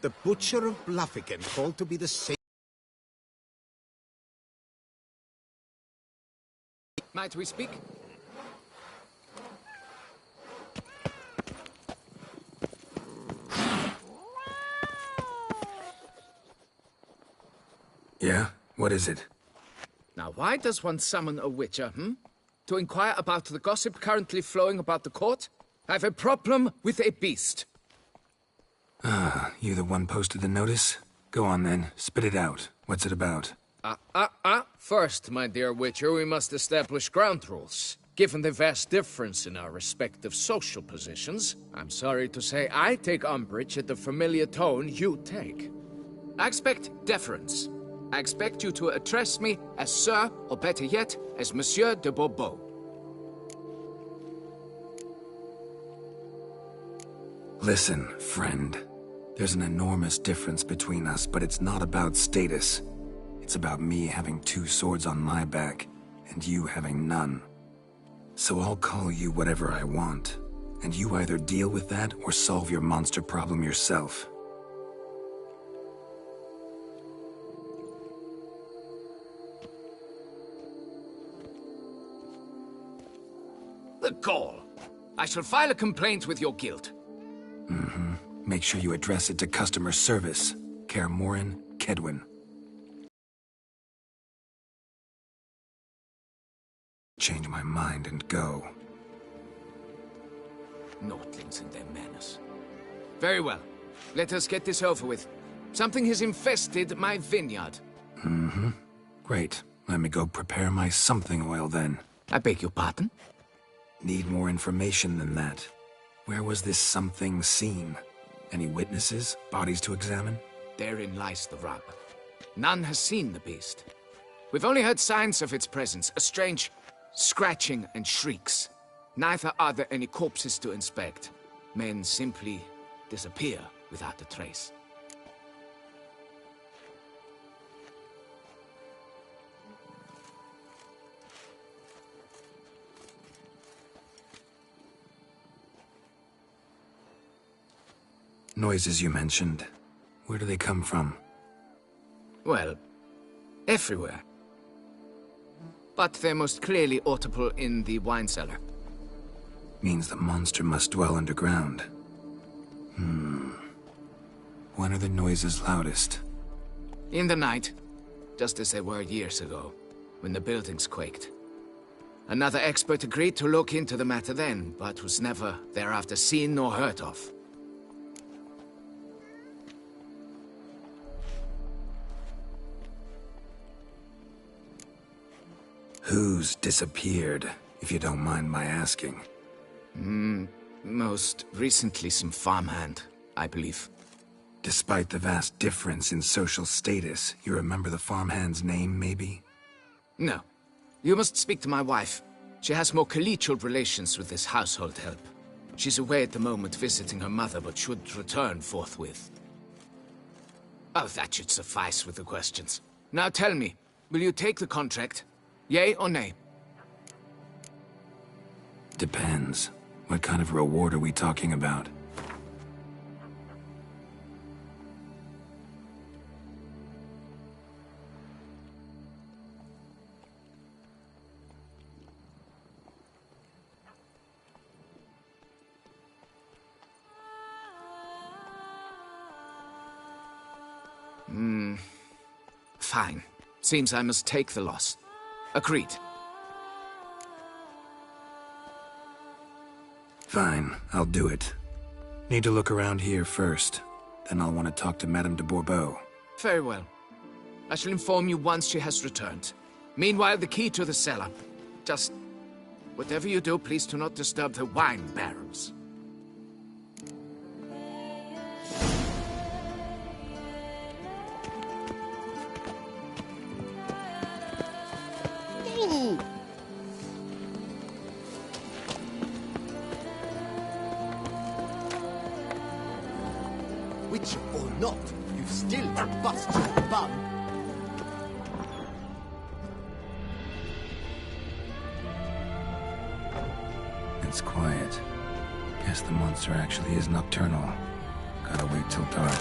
The Butcher of Bluffican, called to be the same. Might we speak? Yeah? What is it? Now, why does one summon a witcher, To inquire about the gossip currently flowing about the court? I have a problem with a beast. Ah, you the one posted the notice? Go on then, spit it out. What's it about? First, my dear witcher, we must establish ground rules. Given the vast difference in our respective social positions, I'm sorry to say I take umbrage at the familiar tone you take. I expect deference. I expect you to address me as Sir, or better yet, as Monsieur de Bourbeau. Listen, friend. There's an enormous difference between us, but it's not about status. It's about me having 2 swords on my back, and you having none. So I'll call you whatever I want, and you either deal with that or solve your monster problem yourself. The gall! I shall file a complaint with your guild. Make sure you address it to customer service. Kaer Morhen, Kedwin. Change my mind and go. Notlings and their manners. Very well. Let us get this over with. Something has infested my vineyard. Great. Let me go prepare my something oil then. I beg your pardon? Need more information than that. Where was this something seen? Any witnesses? Bodies to examine? Therein lies the rub. None has seen the beast. We've only heard signs of its presence, a strange scratching and shrieks. Neither are there any corpses to inspect. Men simply disappear without a trace. Noises you mentioned. Where do they come from? Well, everywhere. But they're most clearly audible in the wine cellar. Means the monster must dwell underground. When are the noises loudest? In the night, just as they were years ago, when the buildings quaked. Another expert agreed to look into the matter then, but was never thereafter seen nor heard of. Who's disappeared, if you don't mind my asking? Most recently some farmhand, I believe. Despite the vast difference in social status, you remember the farmhand's name, maybe? No. You must speak to my wife. She has more collegial relations with this household help. She's away at the moment visiting her mother, but should return forthwith. Oh, that should suffice with the questions. Now tell me, will you take the contract? Yay or nay? Depends. What kind of reward are we talking about? Fine. Seems I must take the loss. Agreed. Fine, I'll do it. Need to look around here first. Then I'll want to talk to Madame de Bourbeau. Very well. I shall inform you once she has returned. Meanwhile, the key to the cellar. Just... whatever you do, please do not disturb the wine barrels. Witcher or not, you've still to bust your bum. It's quiet. Guess the monster actually is nocturnal. Gotta wait till dark.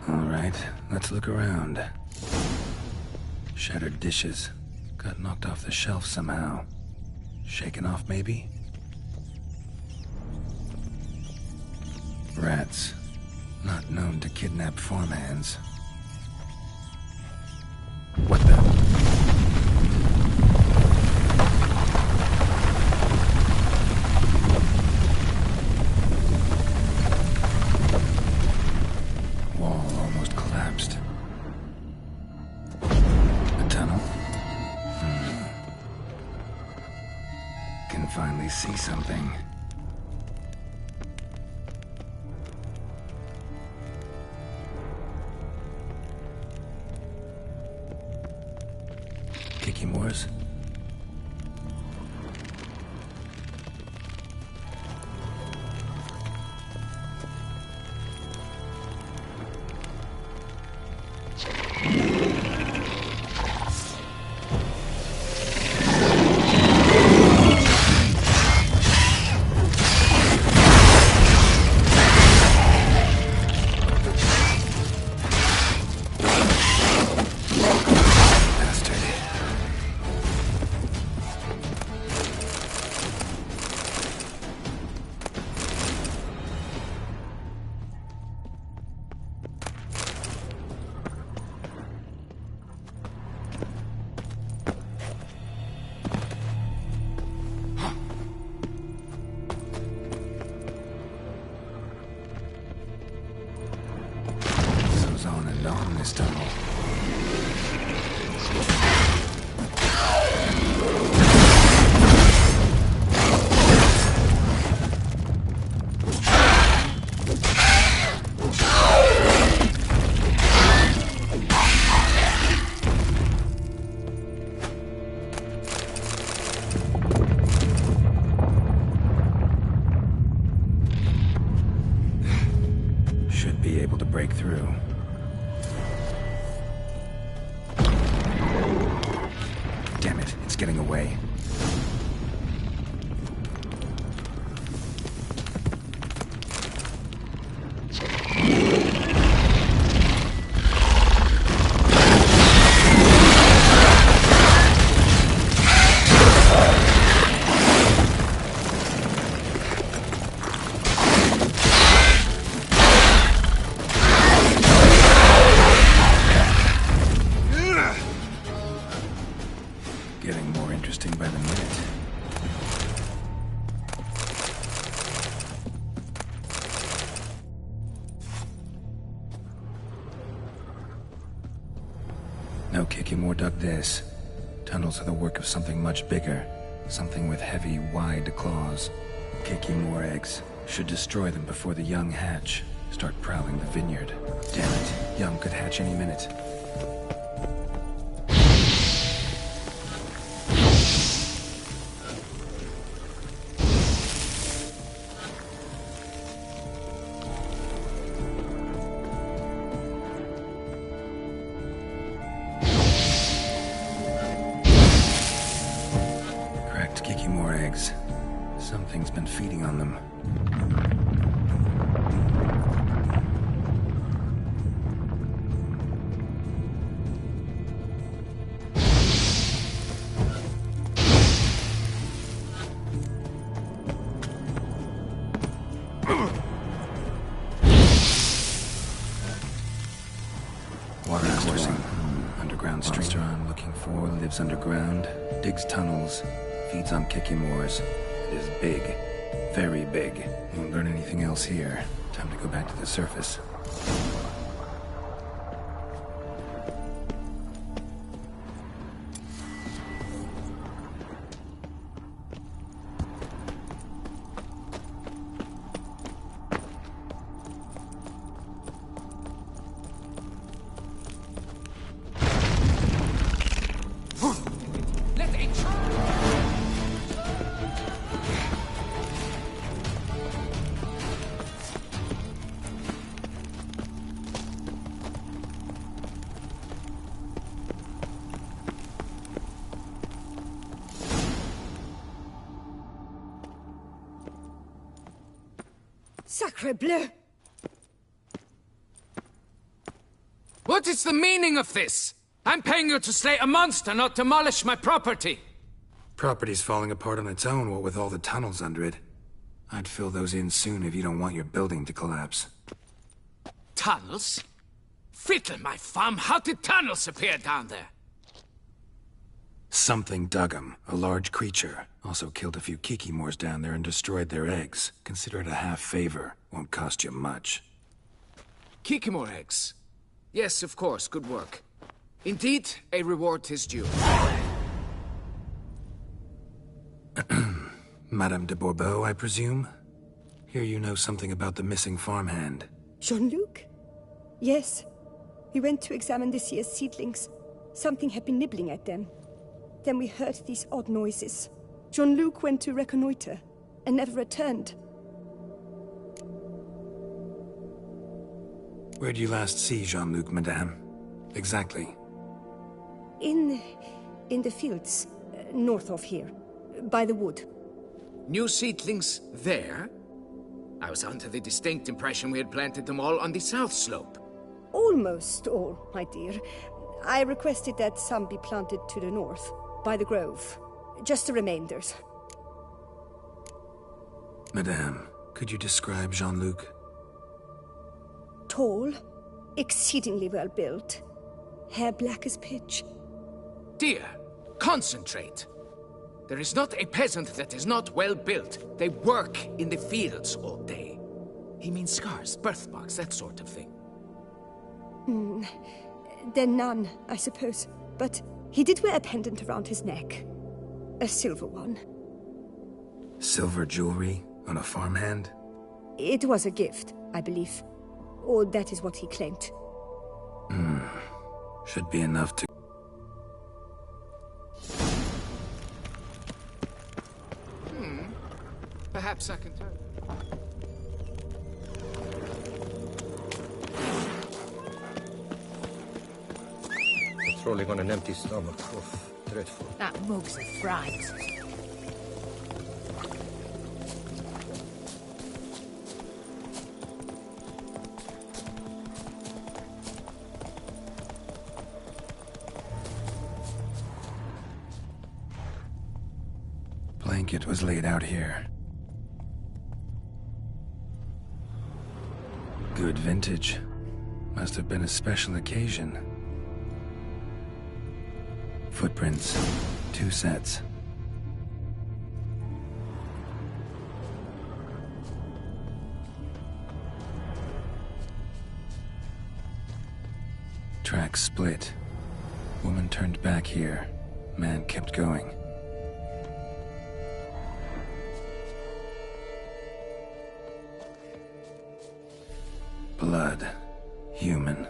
Alright, let's look around. Shattered dishes. Got knocked off the shelf somehow. Shaken off, maybe? Rats. Not known to kidnap farmhands. What the? Finally see something. Kikimores? On this tunnel. Should be able to break through. Damn it, it's getting away. Getting more interesting by the minute. No Kikimore dug this. Tunnels are the work of something much bigger. Something with heavy, wide claws. Kikimore eggs. Should destroy them before the young hatch. Start prowling the vineyard. Damn it, young could hatch any minute. Kikimore eggs. Something's been feeding on them. Ps5 lives underground, digs tunnels, feeds on Kikimores. It is big. Very big. Won't learn anything else here. Time to go back to the surface. Sacre bleu! What is the meaning of this? I'm paying you to slay a monster, not demolish my property. Property's falling apart on its own, what with all the tunnels under it. I'd fill those in soon if you don't want your building to collapse. Tunnels? Fiddle my thumb, how did tunnels appear down there? Something dug 'em. A large creature. Also killed a few Kikimores down there and destroyed their eggs. Consider it a half-favor. Won't cost you much. Kikimore eggs. Yes, of course, good work. Indeed, a reward is due. Madame de Bourbeau, I presume? Hear you know something about the missing farmhand. Jean-Luc? Yes. We went to examine this year's seedlings. Something had been nibbling at them. Then we heard these odd noises. Jean-Luc went to reconnoiter and never returned. Where did you last see Jean-Luc, madame? Exactly. In the fields, north of here, by the wood. New seedlings there? I was under the distinct impression we had planted them all on the south slope. Almost all, my dear. I requested that some be planted to the north, by the grove. Just the remainders. Madame, could you describe Jean-Luc? Tall, exceedingly well built, hair black as pitch. Dear, concentrate. There is not a peasant that is not well built. They work in the fields all day. He means scars, birthmarks, that sort of thing. Then none, I suppose. But he did wear a pendant around his neck. A silver one. Silver jewelry on a farmhand? It was a gift, I believe. Or that is what he claimed. Should be enough to... Perhaps I can tell you. Patrolling on an empty stomach. Oof, dreadful. That mug's a fright. Blanket was laid out here. Good vintage. Must have been a special occasion. Footprints. 2 sets. Tracks split. Woman turned back here. Man kept going. Blood. Human.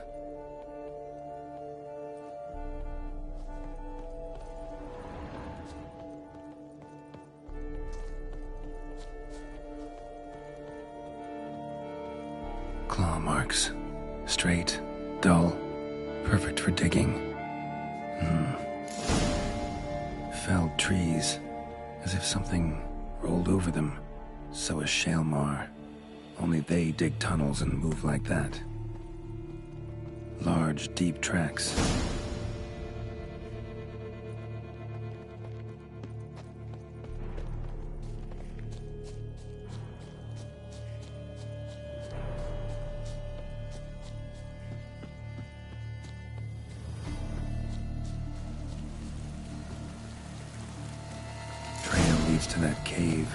Claw marks. Straight, dull, perfect for digging. Felled trees, as if something rolled over them. So is Shaelmar. Only they dig tunnels and move like that. Large, deep tracks. entrance to that cave.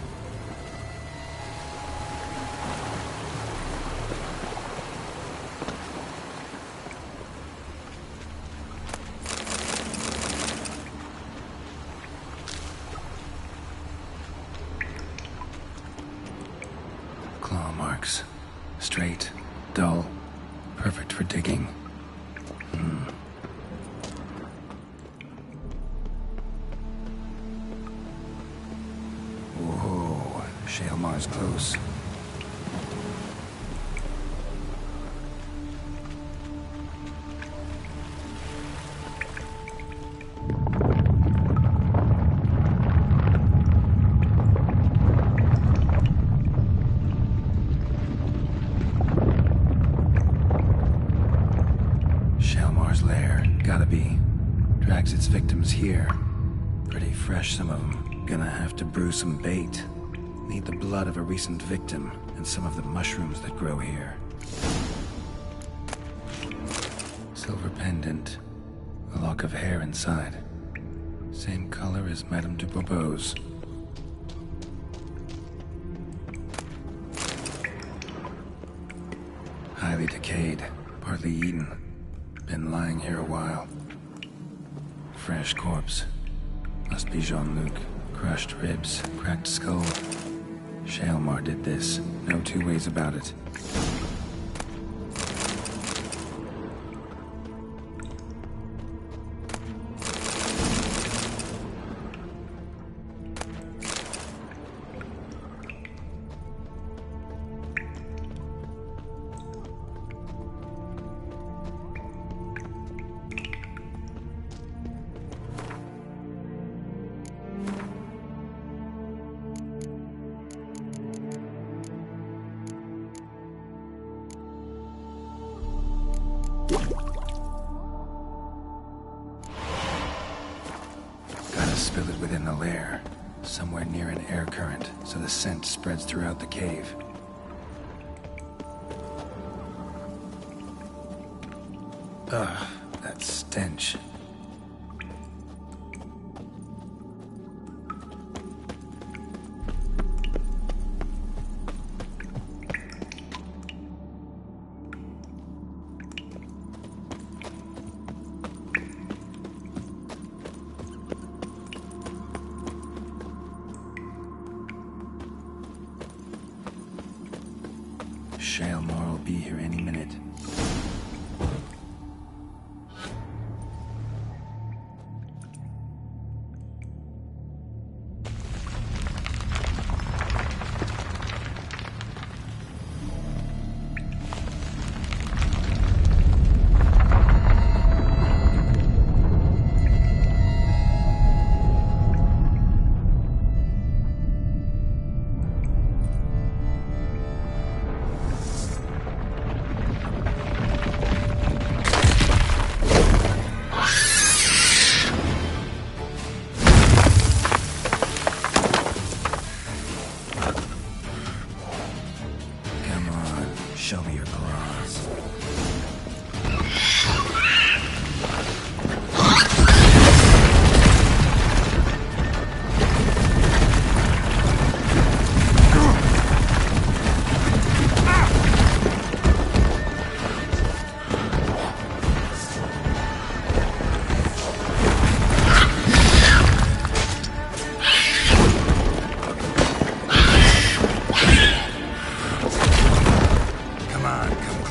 Claw marks. Straight, dull, perfect for digging. Whoa, shale Mars close. Shalmar's lair, gotta be. Drags its victims here. Pretty fresh, some of them. Gonna have to brew some bait. Need the blood of a recent victim and some of the mushrooms that grow here. Silver pendant. A lock of hair inside. Same color as Madame du Bourbeau's. Highly decayed, partly eaten. Been lying here a while. Fresh corpse. Must be Jean-Luc. Crushed ribs, cracked skull. Shalmar did this. No two ways about it. Gotta spill it within the lair, somewhere near an air current, so the scent spreads throughout the cave. Ugh, that stench. Shalmar will be here any minute. Show me your claws. Come on, come close.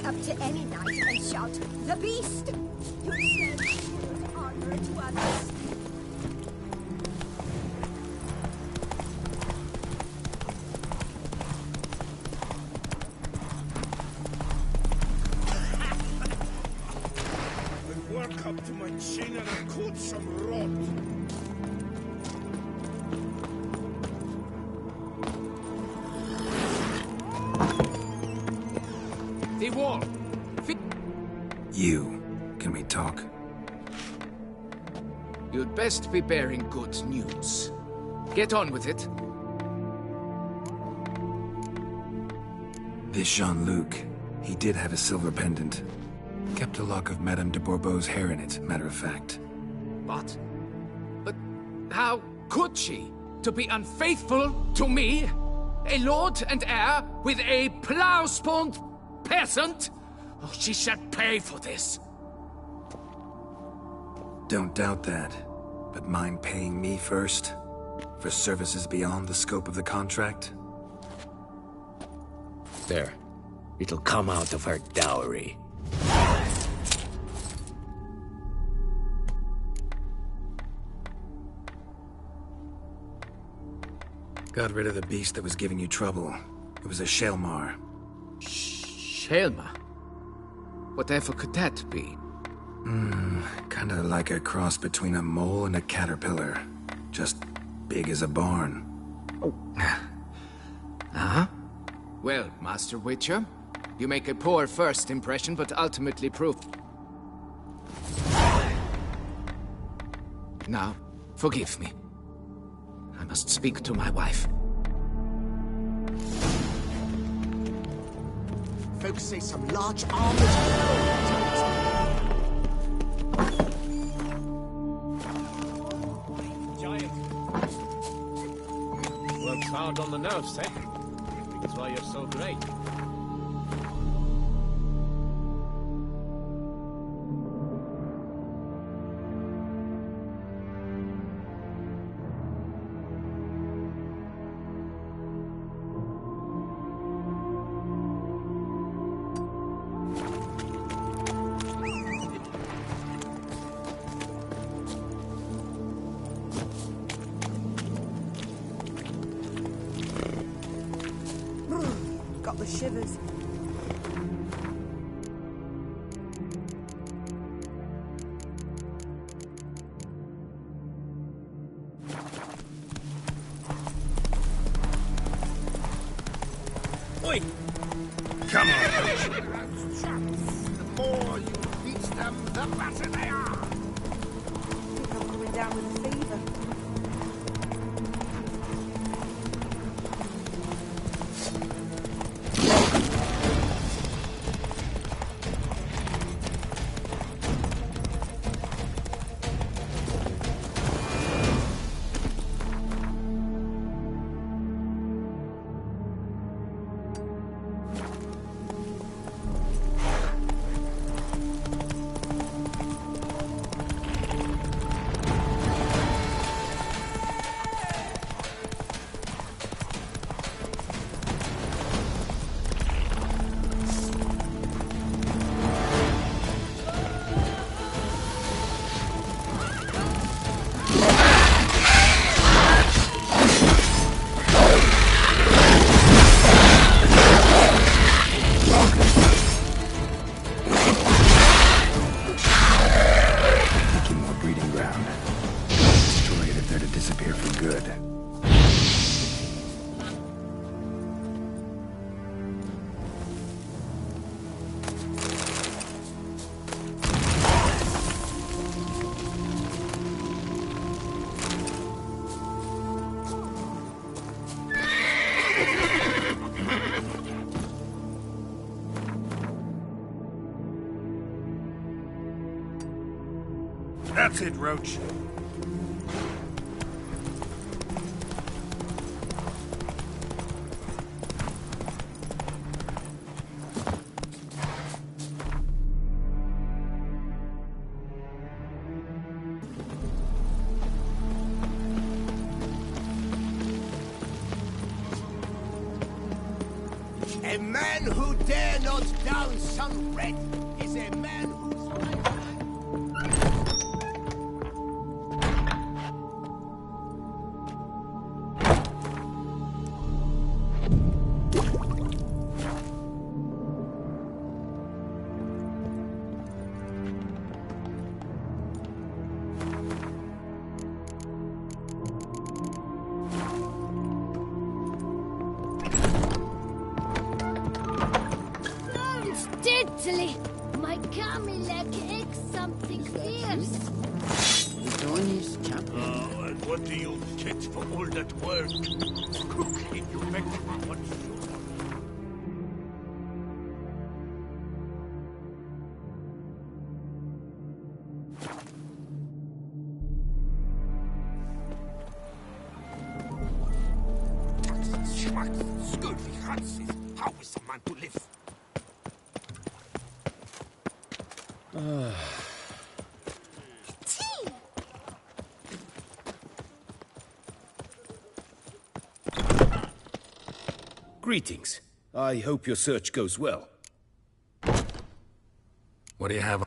up to any night and shout, "The Beast!" You sell Ashura's armor to others. I work up to my chin and I caught some rot. The wall! You. Can we talk? You'd best be bearing good news. Get on with it. This Jean-Luc, he did have a silver pendant. Kept a lock of Madame de Bourbeau's hair in it, matter of fact. But how could she? To be unfaithful to me? A lord and heir with a plow-spawned peasant? Oh, she shall pay for this. Don't doubt that. But mind paying me first? For services beyond the scope of the contract? There. It'll come out of her dowry. Got rid of the beast that was giving you trouble. It was a Shelmar. Shelma? Whatever could that be? Kinda like a cross between a mole and a caterpillar. Just big as a barn. Huh? Well, Master Witcher, you make a poor first impression, but ultimately prove... Now, forgive me. I must speak to my wife. Folks say some large armored... Giant. Works hard on the nerves, eh? That's why you're so great. Got the shivers. Oi! Come on! The more you beat them, the better they are! I think I'm coming down with a fever. That's it, Roach. A man who dare not down some red is a man whose lifetime... Deadly! My Camilek ate something fierce. Tony's chapel. Oh, and what do you get for all that work? Cooking, you make what you want. Scurvy Hanses, how is a man to live? Greetings. I hope your search goes well. What do you have?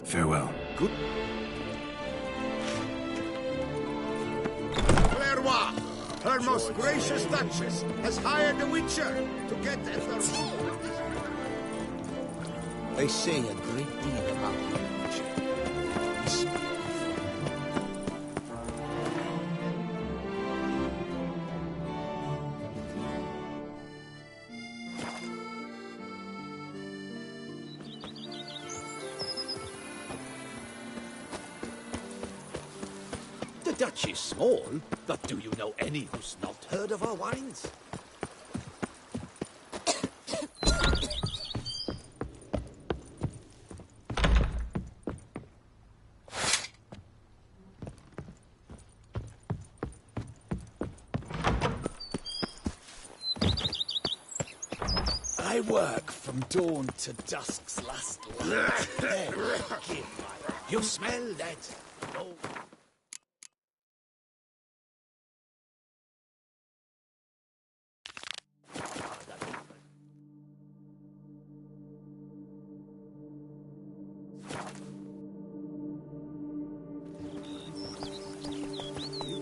Farewell. Good. Cleroi, her most gracious Duchess, has hired a witcher to get at the... They say a great deal about you, Witcher. The Dutch is small, but do you know any who's not heard of our wines? I work from dawn to dusk's last light. There, give my... You smell that? Oh.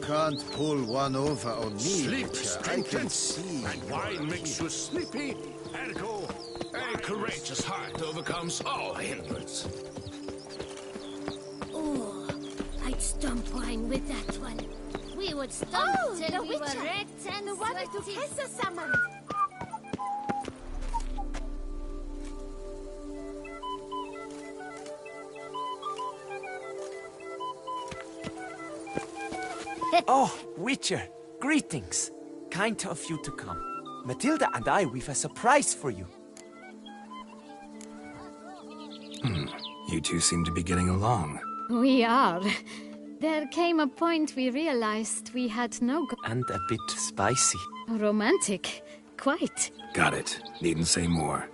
Can't pull one over on me. Sleep Witcher. I can strengthens, see. and wine makes you sleepy. Ergo, a courageous heart overcomes all hindrance. Oh, I'd stomp wine with that one. We would stomp till we were wrecked and the one to kiss summoned. Oh, Witcher, greetings. Kind of you to come. Matilda and I, we've a surprise for you. You two seem to be getting along. We are. There came a point we realized we had no And a bit spicy. romantic. Quite. Got it. Needn't say more.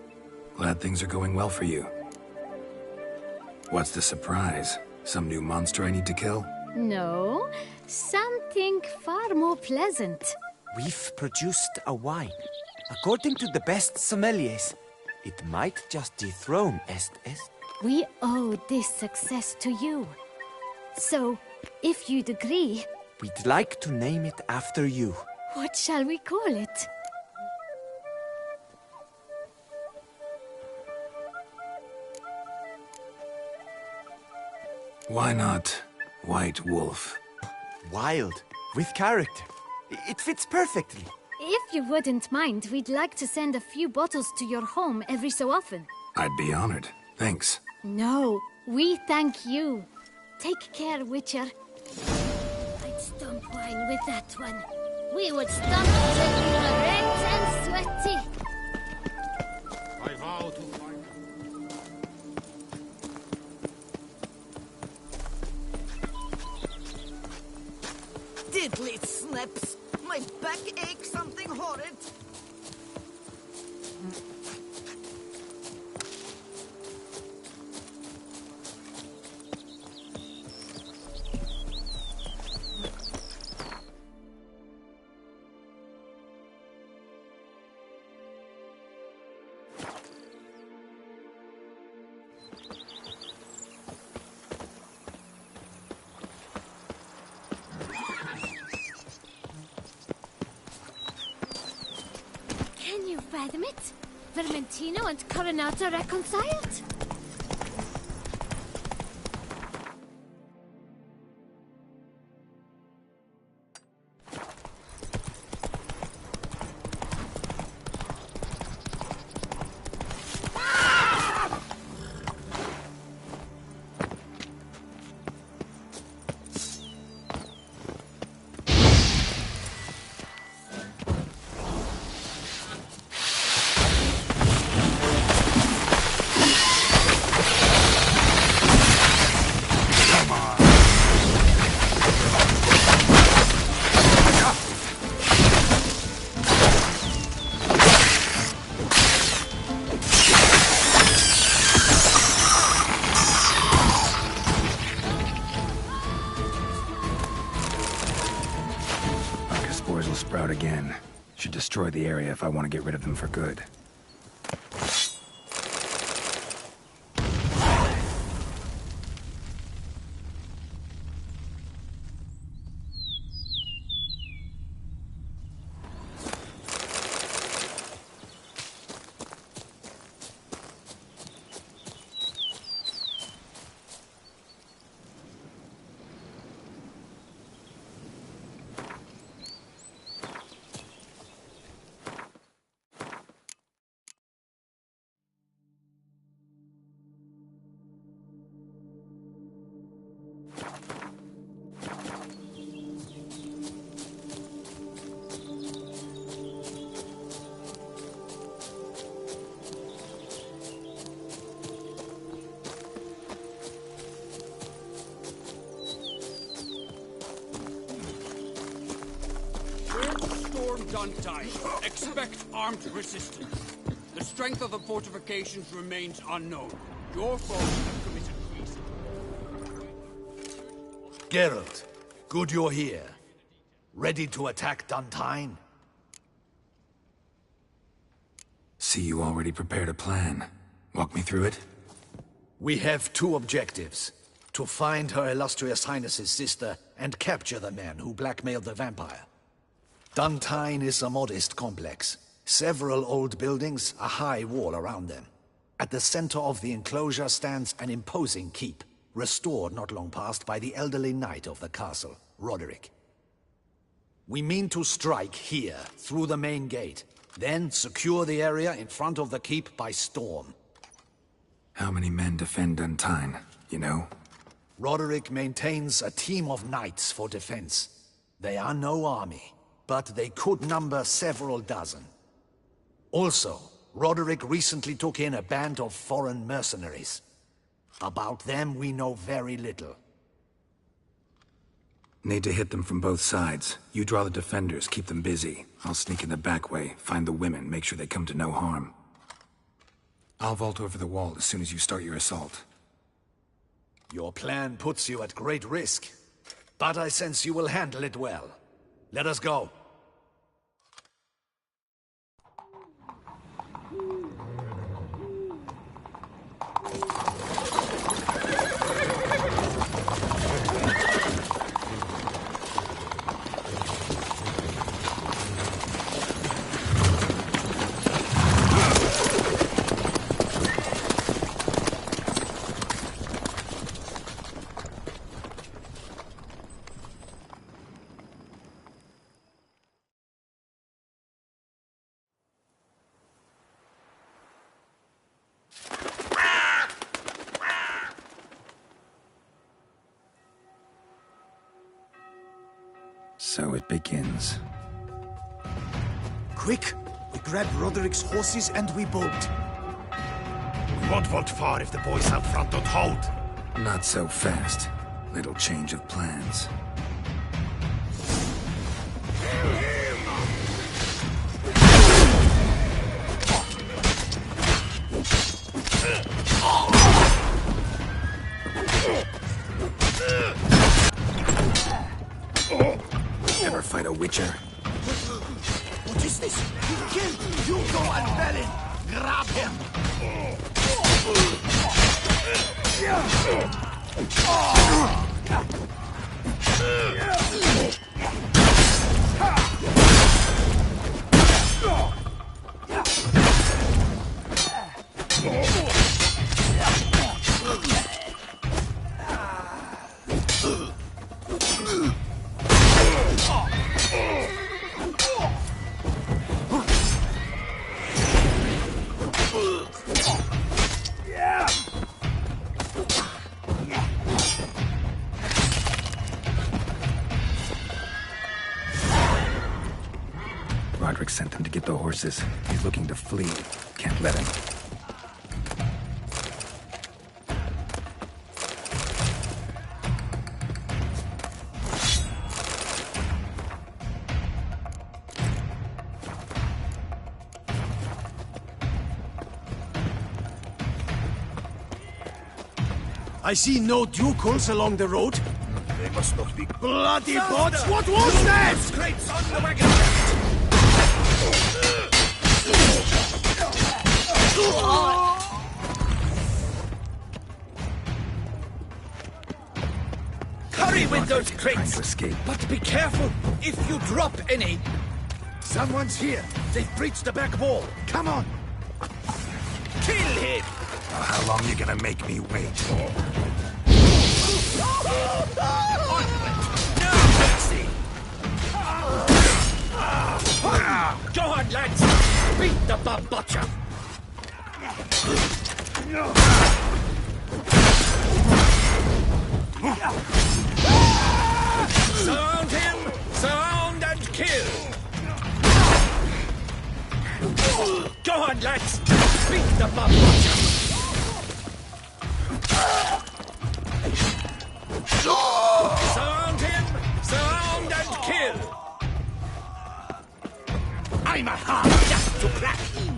Glad things are going well for you. What's the surprise? Some new monster I need to kill? No, something far more pleasant. We've produced a wine. According to the best sommeliers, it might just dethrone Estes. We owe this success to you. So, if you'd agree... We'd like to name it after you. What shall we call it? Why not White Wolf? Wild, with character. It fits perfectly. If you wouldn't mind, we'd like to send a few bottles to your home every so often. I'd be honored. Thanks. No, we thank you. Take care, Witcher. I'd stump wine with that one. We would stump till we were red and sweaty. I vow to find Diddly snaps! My back aches something horrid. Can you fathom it? Vermentino and Coronata reconciled? Spores will sprout again. Should destroy the area if I want to get rid of them for good. Untied. Expect armed resistance. The strength of the fortifications remains unknown. Your foes have committed treason. Geralt, good you're here. Ready to attack Duntine? See, you already prepared a plan. Walk me through it. We have two objectives. To find Her Illustrious Highness's sister and capture the man who blackmailed the vampire. Duntine is a modest complex. Several old buildings, a high wall around them. At the center of the enclosure stands an imposing keep, restored not long past by the elderly knight of the castle, Roderick. We mean to strike here, through the main gate, then secure the area in front of the keep by storm. How many men defend Duntine, you know? Roderick maintains a team of knights for defense. They are no army, but they could number several dozen. Also, Roderick recently took in a band of foreign mercenaries. About them we know very little. Need to hit them from both sides. You draw the defenders, keep them busy. I'll sneak in the back way, find the women, make sure they come to no harm. I'll vault over the wall as soon as you start your assault. Your plan puts you at great risk, but I sense you will handle it well. Let us go. So it begins. Quick! We grab Roderick's horses and we bolt. We won't vault far if the boys out front don't hold. Not so fast. Little change of plans. Ever fight a witcher? What is this? He killed! You go and Balin! Grab him! Roderick sent them to get the horses. He's looking to flee. Can't let him. I see no ducals along the road. They must not be bloody bots! What was that? Scrapes on the wagon! Hurry with those crates! To escape. But be careful if you drop any. Someone's here. They've breached the back wall. Come on. Kill him! How long you gonna make me wait? No mercy! Go on, lads! Beat the bum butcher! Surround him! Surround and kill! Go on, lads! Beat the bum butcher! Surround him! Surround and kill! I'm a hard just to crack him!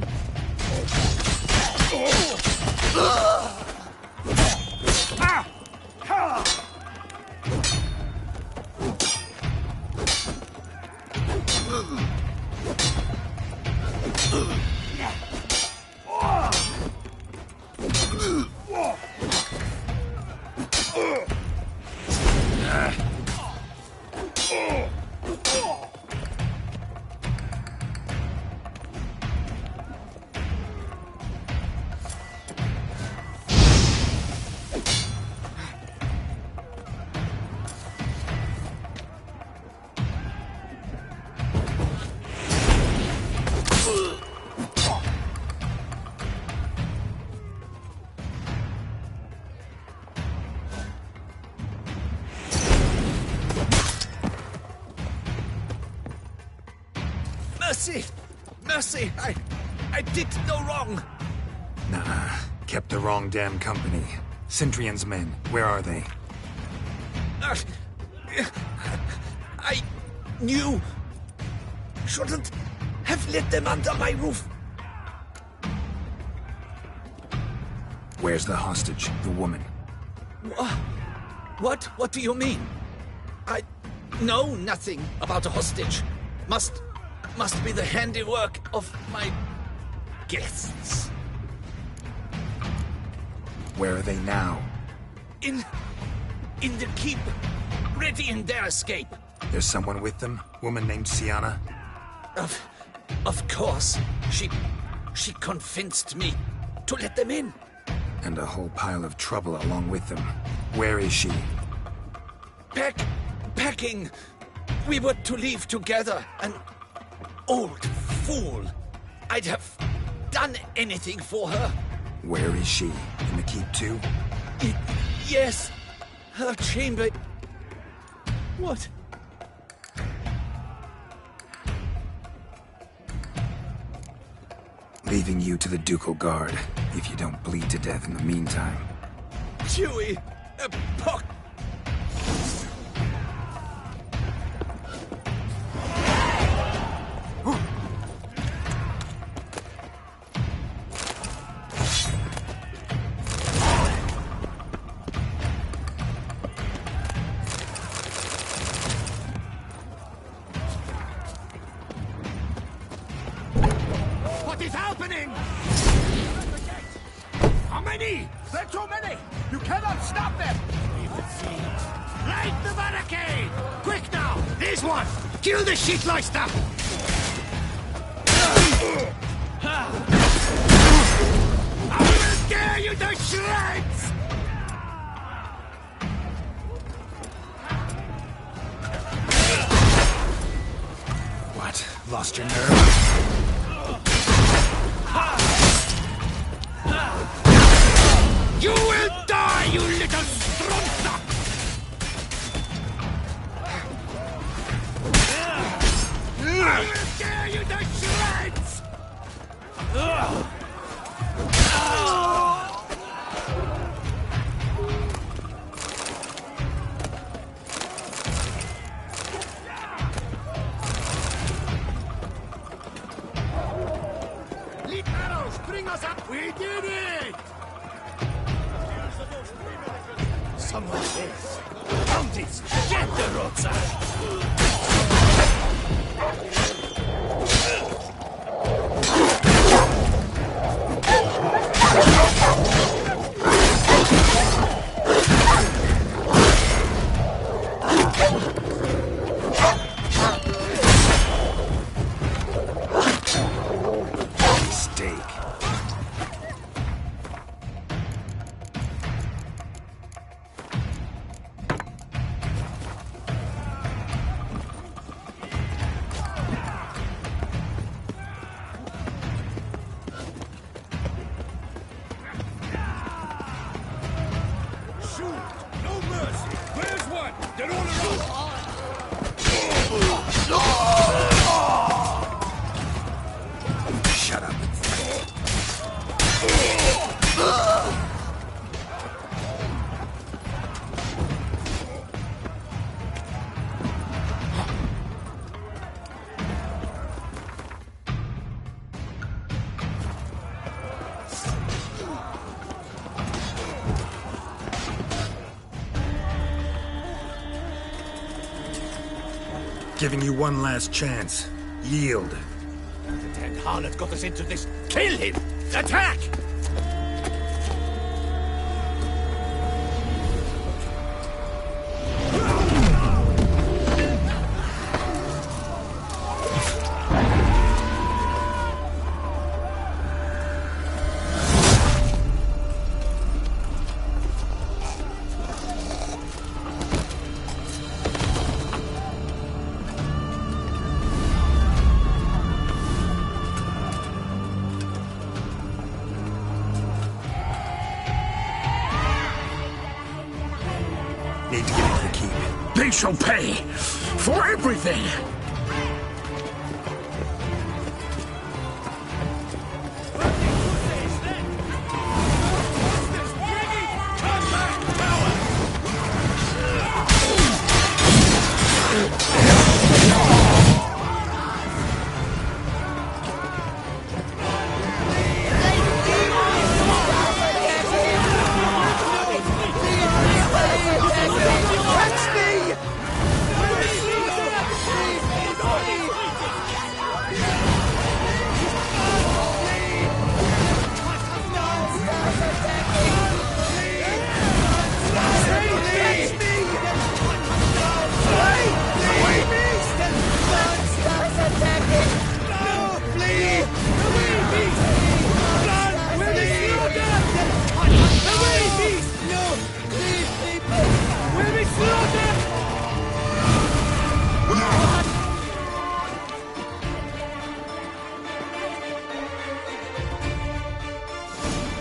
Mercy! Mercy! I did no wrong! Nah, kept the wrong damn company. Centrion's men, where are they? I knew... shouldn't have let them under my roof. Where's the hostage, the woman? What? What do you mean? I know nothing about a hostage. Must be the handiwork of my guests. Where are they now? In the keep, ready in their escape. There's someone with them? Woman named Sienna? Of course. She convinced me to let them in. And a whole pile of trouble along with them. Where is she? Packing. We were to leave together. An old fool. I'd have done anything for her. Where is she? In the keep too? Yes. Her chamber. What? leaving you to the Ducal Guard, if you don't bleed to death in the meantime. Chewie! Puck! What is happening? How many? There are too many! You cannot stop them! Light the barricade! Quick now! This one! Kill the shitleister! I will tear you to shreds! What? Lost your nerve? You will die, you little strunter! I will tear you to shreds! Lead arrows, bring us up! We did it! Someone else. Countess, get the roadside! Shut up. Giving you one last chance. Yield. The damned harlot got us into this. Kill him! Attack! Need to get into the keep. They shall pay for everything!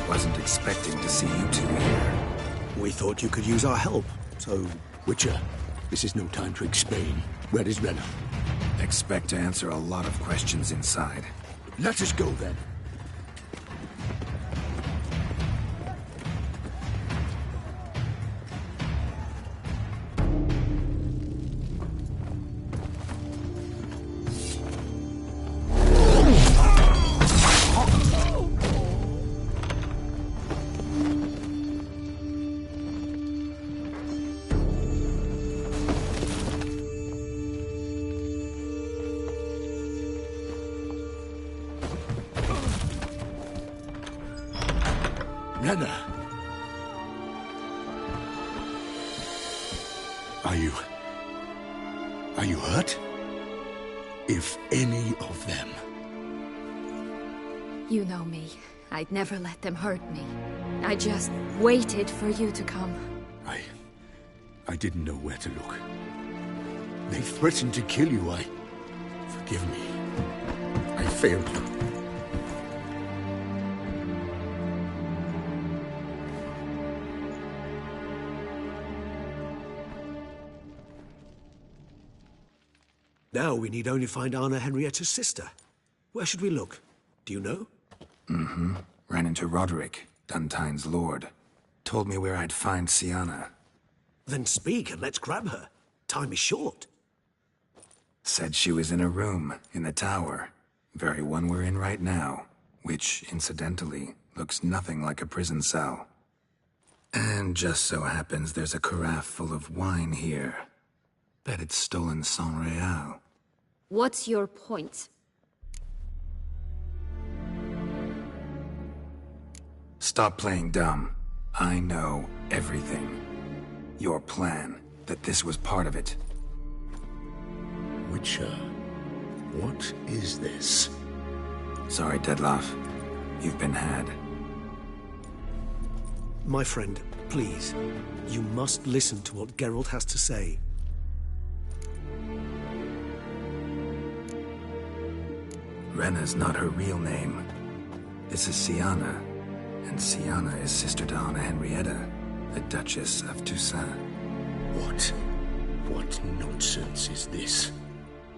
Wasn't expecting to see you two here. We thought you could use our help. So, Witcher, this is no time to explain. Where is Renna? Expect to answer a lot of questions inside. Let us go then. Renna. Are you hurt? If any of them... You know me. I'd never let them hurt me. I just waited for you to come. I didn't know where to look. They threatened to kill you. Forgive me. I failed you. Now we need only find Anna Henrietta's sister. Where should we look? Do you know? Mm-hmm. Ran into Roderick, Duntine's lord. Told me where I'd find Siana. Then speak and let's grab her. Time is short. Said she was in a room in the tower. Very one we're in right now. Which, incidentally, looks nothing like a prison cell. And just so happens there's a carafe full of wine here. Bet it's stolen San Real. What's your point? Stop playing dumb. I know everything. Your plan, that this was part of it. Witcher, what is this? Sorry, Dettlaff. You've been had. My friend, please. You must listen to what Geralt has to say. Renna's not her real name. This is Siana. And Siana is sister to Anna Henrietta, the Duchess of Toussaint. What nonsense is this?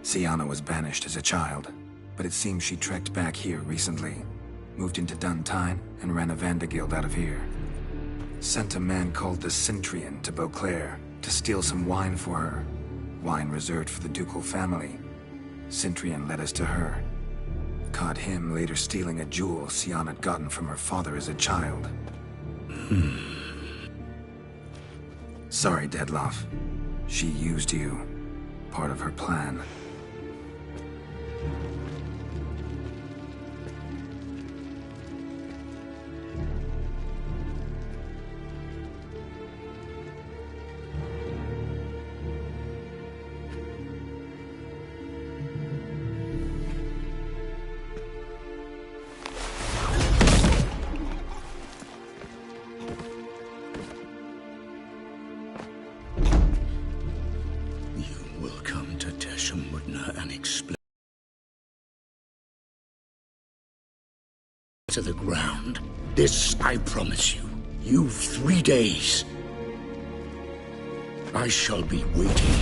Siana was banished as a child, but it seems she trekked back here recently. Moved into Duntine and ran a Vanderguild out of here. Sent a man called the Centrian to Beauclair to steal some wine for her. Wine reserved for the ducal family. Centrian led us to her. Caught him later stealing a jewel Siana had gotten from her father as a child. Sorry, Dettlaff. She used you. Part of her plan. To the ground. This I promise you. You've 3 days. I shall be waiting.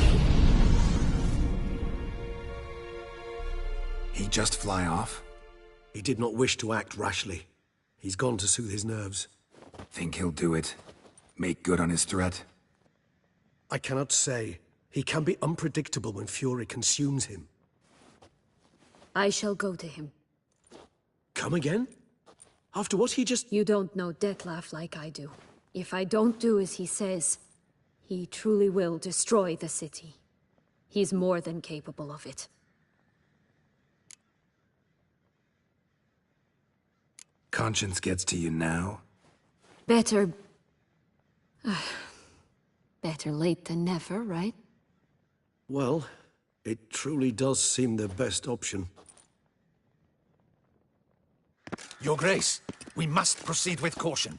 He just fly off? He did not wish to act rashly. He's gone to soothe his nerves. Think he'll do it? Make good on his threat? I cannot say. He can be unpredictable when fury consumes him. I shall go to him. Come again? After what he just... You don't know Dettlaff like I do. If I don't do as he says, he truly will destroy the city. He's more than capable of it. Conscience gets to you now? Better... better late than never, right? Well, it truly does seem the best option. Your Grace, we must proceed with caution.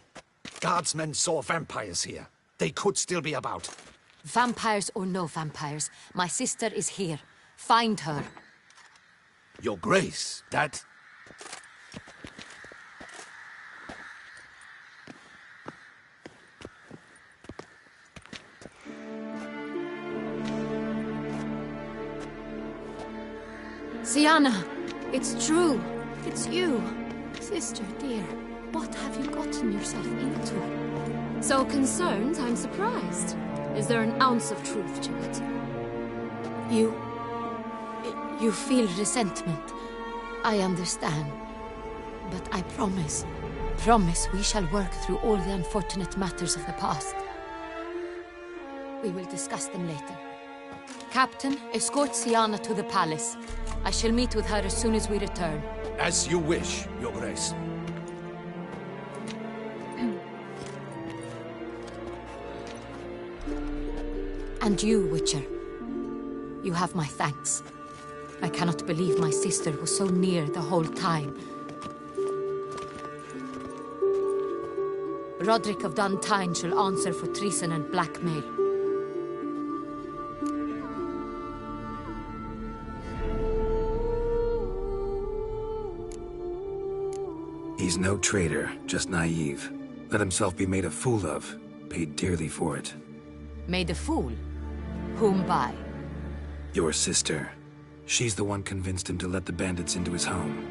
Guardsmen saw vampires here. They could still be about. Vampires or no vampires, my sister is here. Find her. Your Grace, that... Siana, it's true. It's you. Sister, dear, what have you gotten yourself into? So concerned, I'm surprised. Is there an ounce of truth to it? You feel resentment. I understand. But I promise we shall work through all the unfortunate matters of the past. We will discuss them later. Captain, escort Siana to the palace. I shall meet with her as soon as we return. As you wish, Your Grace. And you, Witcher. You have my thanks. I cannot believe my sister was so near the whole time. Roderick of Duntine shall answer for treason and blackmail. He's no traitor, just naive. Let himself be made a fool of. Paid dearly for it. Made a fool? Whom by? Your sister. She's the one convinced him to let the bandits into his home.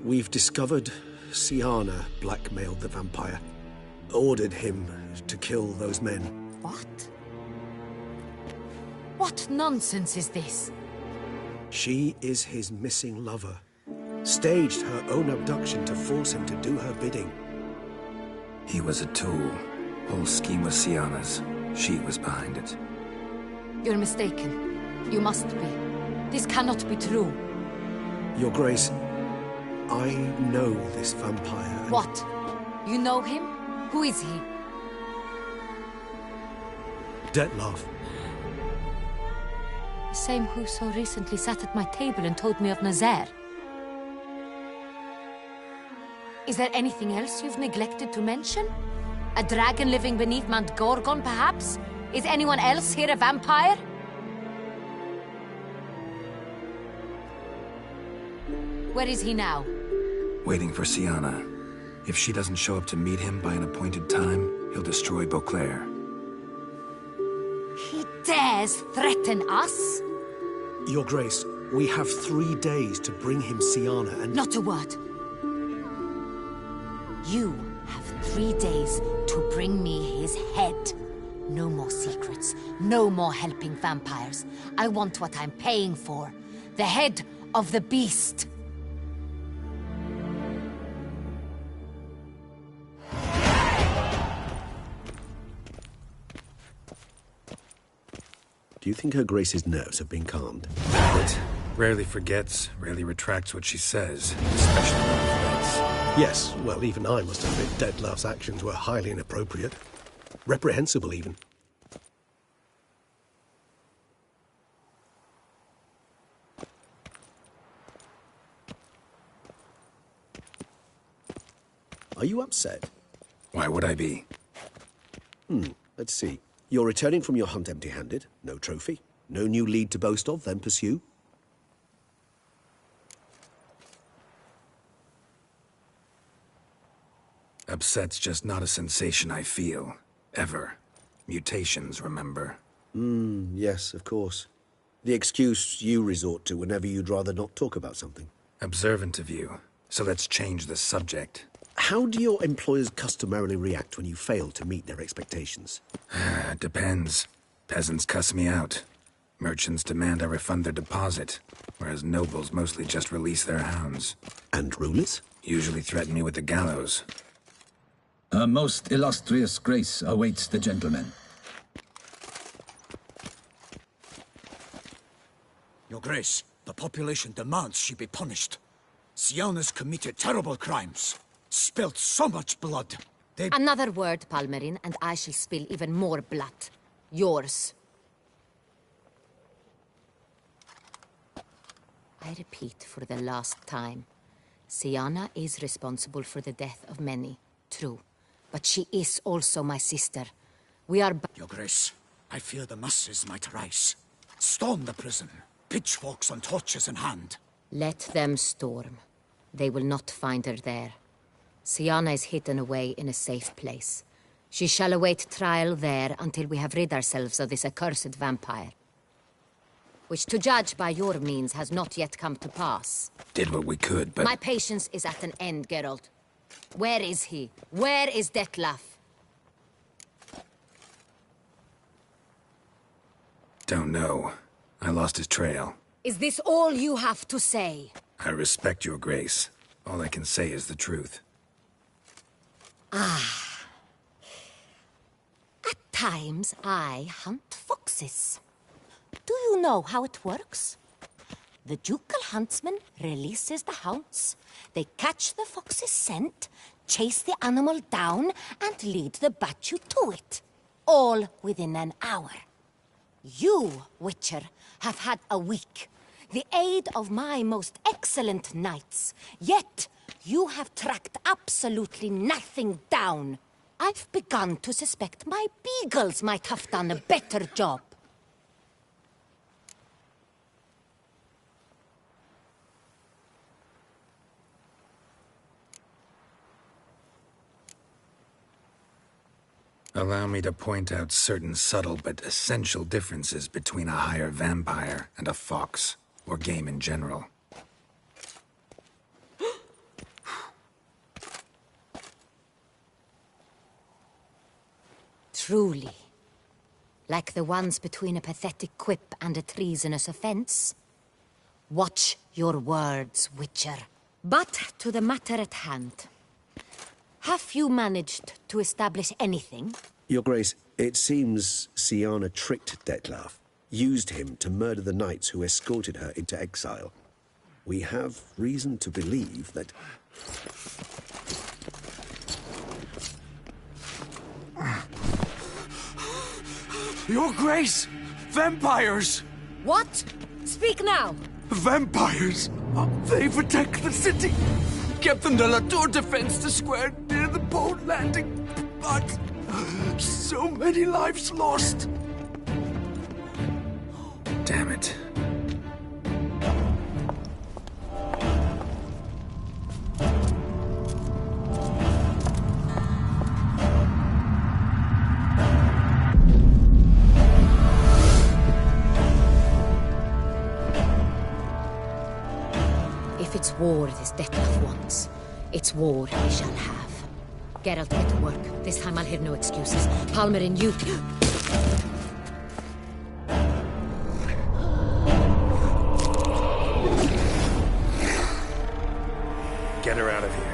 We've discovered Siana blackmailed the vampire. Ordered him to kill those men. What? What nonsense is this? She is his missing lover. Staged her own abduction to force him to do her bidding. He was a tool. Whole scheme was Siana's. She was behind it. You're mistaken. You must be. This cannot be true. Your Grace, I know this vampire. And... What? You know him? Who is he? Detlef. The same who so recently sat at my table and told me of Nazaire. Is there anything else you've neglected to mention? A dragon living beneath Mount Gorgon, perhaps? Is anyone else here a vampire? Where is he now? Waiting for Siana. If she doesn't show up to meet him by an appointed time, he'll destroy Beauclair. He dares threaten us? Your Grace, we have 3 days to bring him Siana and... Not a word. You have 3 days to bring me his head. No more secrets. No more helping vampires. I want what I'm paying for. The head of the beast. Do you think Her Grace's nerves have been calmed? But rarely forgets, rarely retracts what she says, especially when it offends. Yes, well, even I must admit Detlef's actions were highly inappropriate. Reprehensible, even. Are you upset? Why would I be? Let's see. You're returning from your hunt empty-handed. No trophy. No new lead to boast of, then pursue. Upset's just not a sensation I feel. Ever. Mutations, remember? Yes, of course. The excuse you resort to whenever you'd rather not talk about something. Observant of you. So let's change the subject. How do your employers customarily react when you fail to meet their expectations? Depends. Peasants cuss me out. Merchants demand I refund their deposit, whereas nobles mostly just release their hounds. And rulers? Usually threaten me with the gallows. Her most illustrious grace awaits the gentleman. Your Grace, the population demands she be punished. Siana's committed terrible crimes. Spilt so much blood. Another word, Palmerin, and I shall spill even more blood. Yours. I repeat for the last time. Siana is responsible for the death of many, true. But she is also my sister. We are... Your Grace, I fear the masses might rise. Storm the prison. Pitchforks and torches in hand. Let them storm. They will not find her there. Siana is hidden away in a safe place. She shall await trial there until we have rid ourselves of this accursed vampire. Which, to judge by your means, has not yet come to pass. Did what we could, but... My patience is at an end, Geralt. Where is he? Where is Detlef? Don't know. I lost his trail. Is this all you have to say? I respect your grace. All I can say is the truth. Ah. At times, I hunt foxes. Do you know how it works? The ducal huntsman releases the hounds. They catch the fox's scent, chase the animal down, and lead the battue to it. All within an hour. You, Witcher, have had a week. The aid of my most excellent knights. Yet, you have tracked absolutely nothing down. I've begun to suspect my beagles might have done a better job. Allow me to point out certain subtle but essential differences between a higher vampire and a fox, or game in general. Truly. Like the ones between a pathetic quip and a treasonous offense. Watch your words, Witcher. But to the matter at hand. Have you managed to establish anything? Your Grace, it seems Siana tricked Detlef, used him to murder the knights who escorted her into exile. We have reason to believe that... Your Grace! Vampires! What? Speak now! Vampires! They protect the city! Captain de la Tour defends the square near the boat landing, but so many lives lost. Damn it. If it's war this Detlef wants, it's war we shall have. Geralt, get to work. This time I'll hear no excuses. Palmer and you... Get her out of here.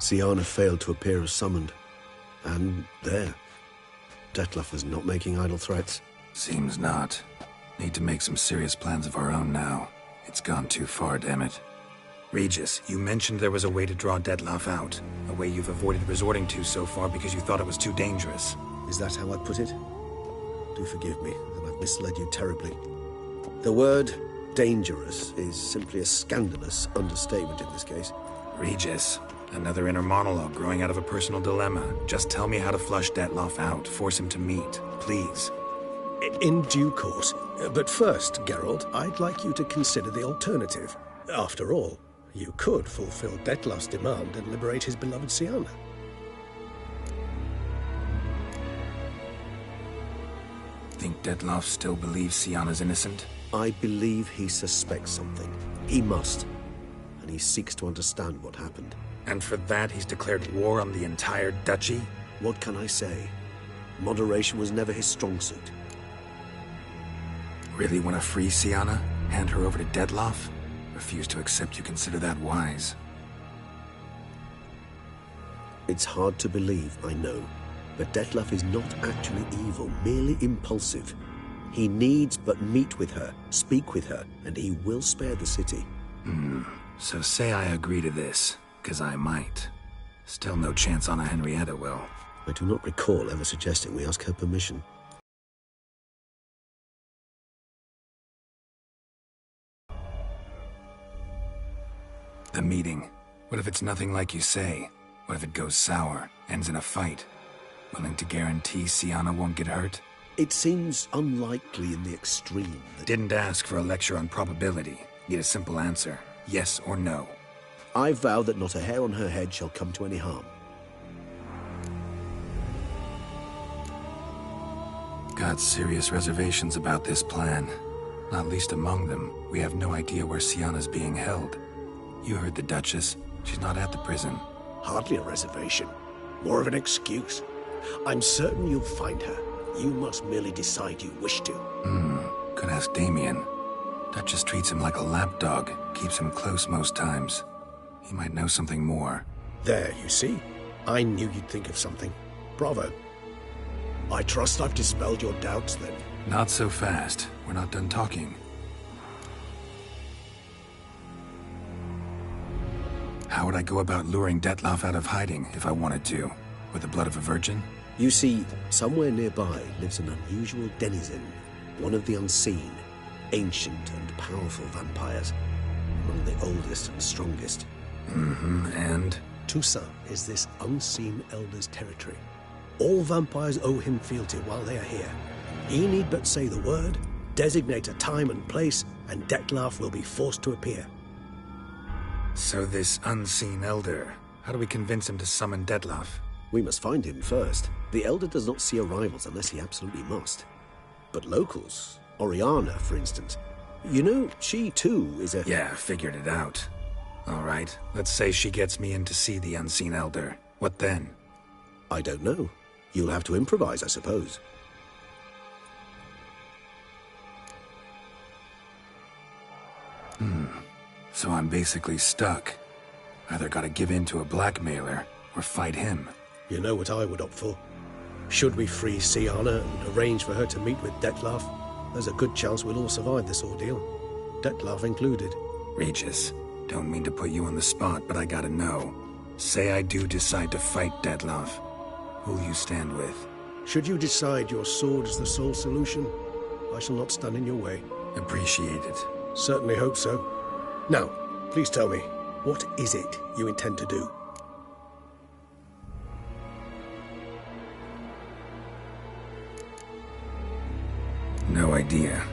Siana failed to appear as summoned. And there. Detlef is not making idle threats. Seems not. Need to make some serious plans of our own now. It's gone too far, damn it. Regis, you mentioned there was a way to draw Detlef out. A way you've avoided resorting to so far because you thought it was too dangerous. Is that how I put it? Do forgive me that I've misled you terribly. The word dangerous is simply a scandalous understatement in this case. Regis, Another inner monologue growing out of a personal dilemma. Just tell me how to flush Detloff out. Force him to meet. Please. In due course. But first, Geralt, I'd like you to consider the alternative. After all, you could fulfill Detloff's demand and liberate his beloved Siana. Think Detloff still believes Siana's innocent? I believe he suspects something. He must. And he seeks to understand what happened. And for that, he's declared war on the entire duchy? What can I say? Moderation was never his strong suit. Really want to free Siana? Hand her over to Detloff? Refuse to accept you consider that wise. It's hard to believe, I know. But Detloff is not actually evil, merely impulsive. He needs but meet with her, speak with her, and he will spare the city. So say I agree to this, 'cause I might. Still no chance Anna Henrietta will. I do not recall ever suggesting we ask her permission. The meeting. What if it's nothing like you say? What if it goes sour, ends in a fight? Willing to guarantee Siana won't get hurt? It seems unlikely in the extreme that... Didn't ask for a lecture on probability. Need a simple answer. Yes or no. I vow that not a hair on her head shall come to any harm. Got serious reservations about this plan. Not least among them, we have no idea where Siana's being held. You heard the Duchess. She's not at the prison. Hardly a reservation. More of an excuse. I'm certain you'll find her. You must merely decide you wish to. Could ask Damien. Duchess treats him like a lapdog. Keeps him close most times. He might know something more. There, you see? I knew you'd think of something. Bravo. I trust I've dispelled your doubts, then. Not so fast. We're not done talking. How would I go about luring Detloff out of hiding if I wanted to? With the blood of a virgin? You see, somewhere nearby lives an unusual denizen, one of the unseen, ancient and powerful vampires, among the oldest and strongest. And? Toussaint is this unseen elder's territory. All vampires owe him fealty while they are here. He need but say the word, designate a time and place, and Detloff will be forced to appear. So this unseen elder, how do we convince him to summon Detloff? We must find him first. The elder does not see arrivals unless he absolutely must. But locals, Oriana, for instance, you know, she too is a... Yeah, figured it out. All right, let's say she gets me in to see the unseen elder. What then? I don't know. You'll have to improvise, I suppose. So I'm basically stuck. Either gotta give in to a blackmailer, or fight him. You know what I would opt for. Should we free Siana and arrange for her to meet with Detloff, there's a good chance we'll all survive this ordeal. Detloff included. Regis, don't mean to put you on the spot, but I gotta know. Say I do decide to fight Detloff. Who'll you stand with? Should you decide your sword is the sole solution, I shall not stand in your way. Appreciate it. Certainly hope so. Now, please tell me, what is it you intend to do? No idea.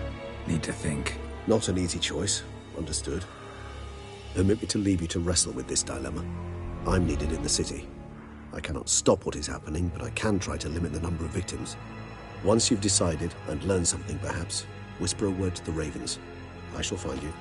Need to think. Not an easy choice. Understood. Permit me to leave you to wrestle with this dilemma. I'm needed in the city. I cannot stop what is happening, but I can try to limit the number of victims. Once you've decided, and learned something perhaps, whisper a word to the ravens. I shall find you.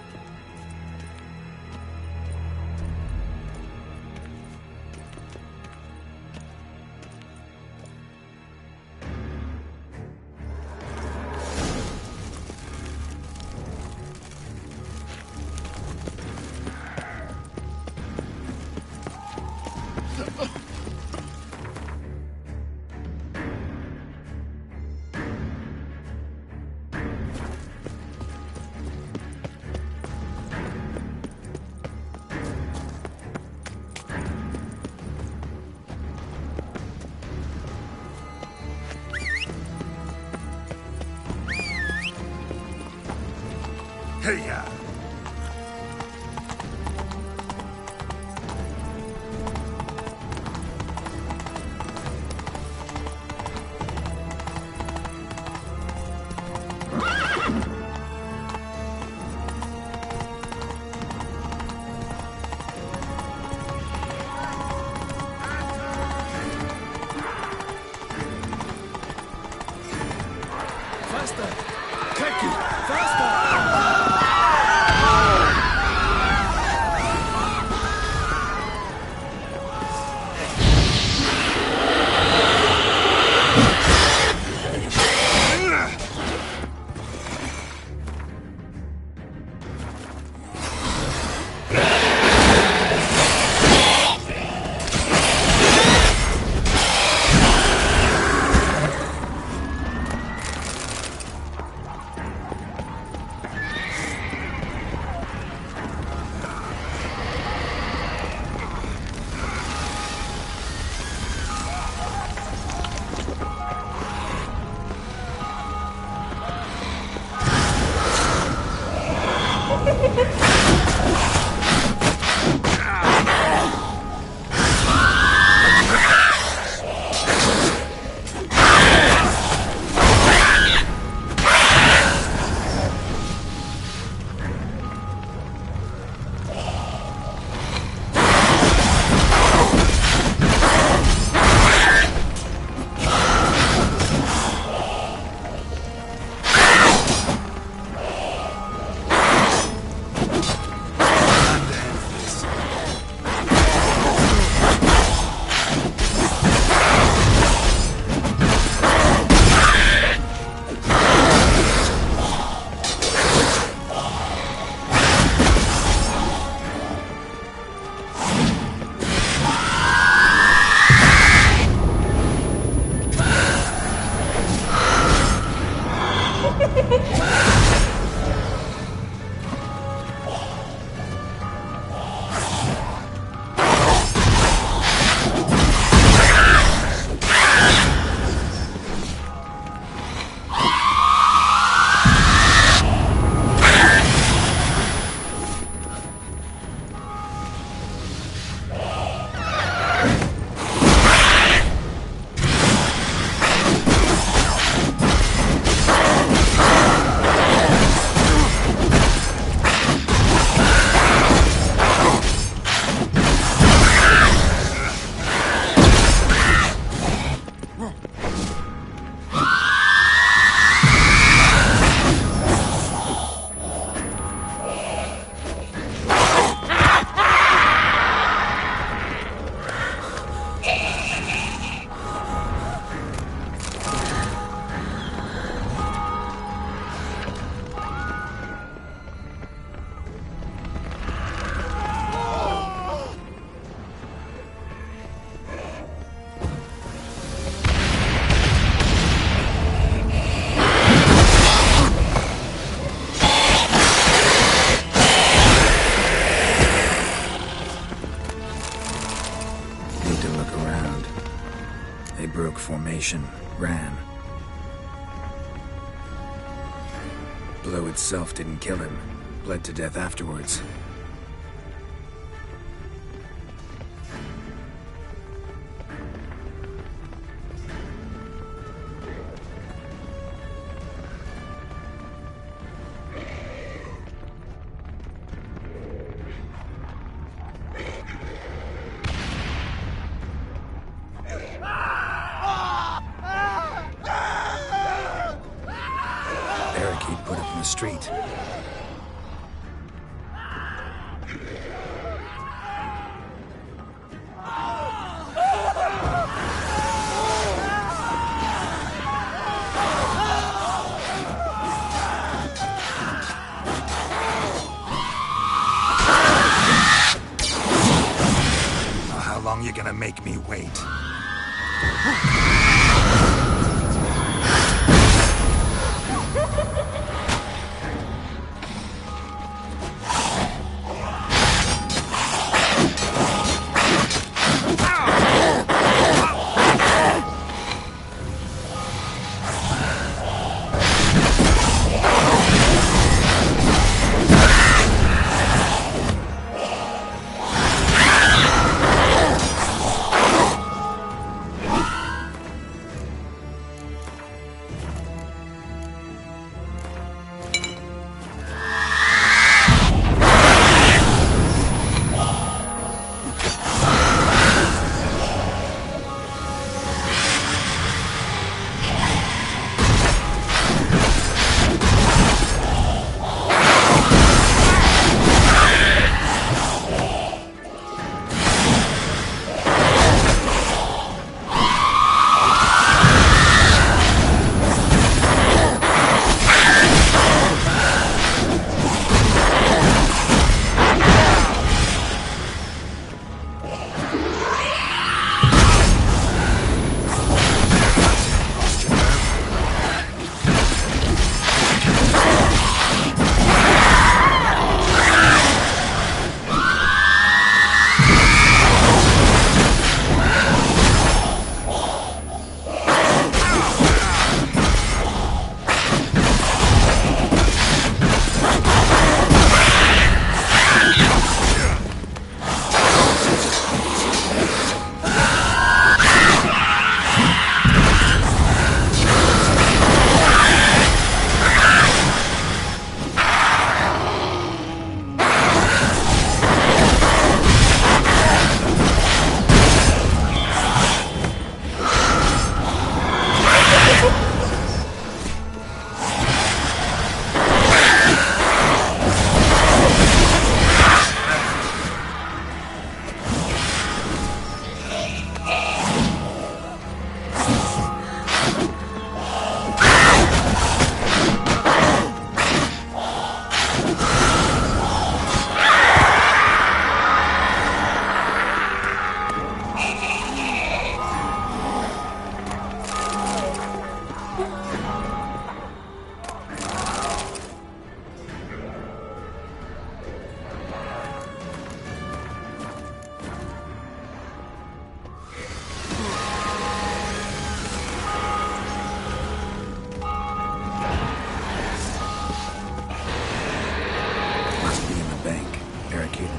Faster! Thank you! Faster! Formation, ran. Blow itself didn't kill him. Bled to death afterwards. Street. How long you gonna make me wait?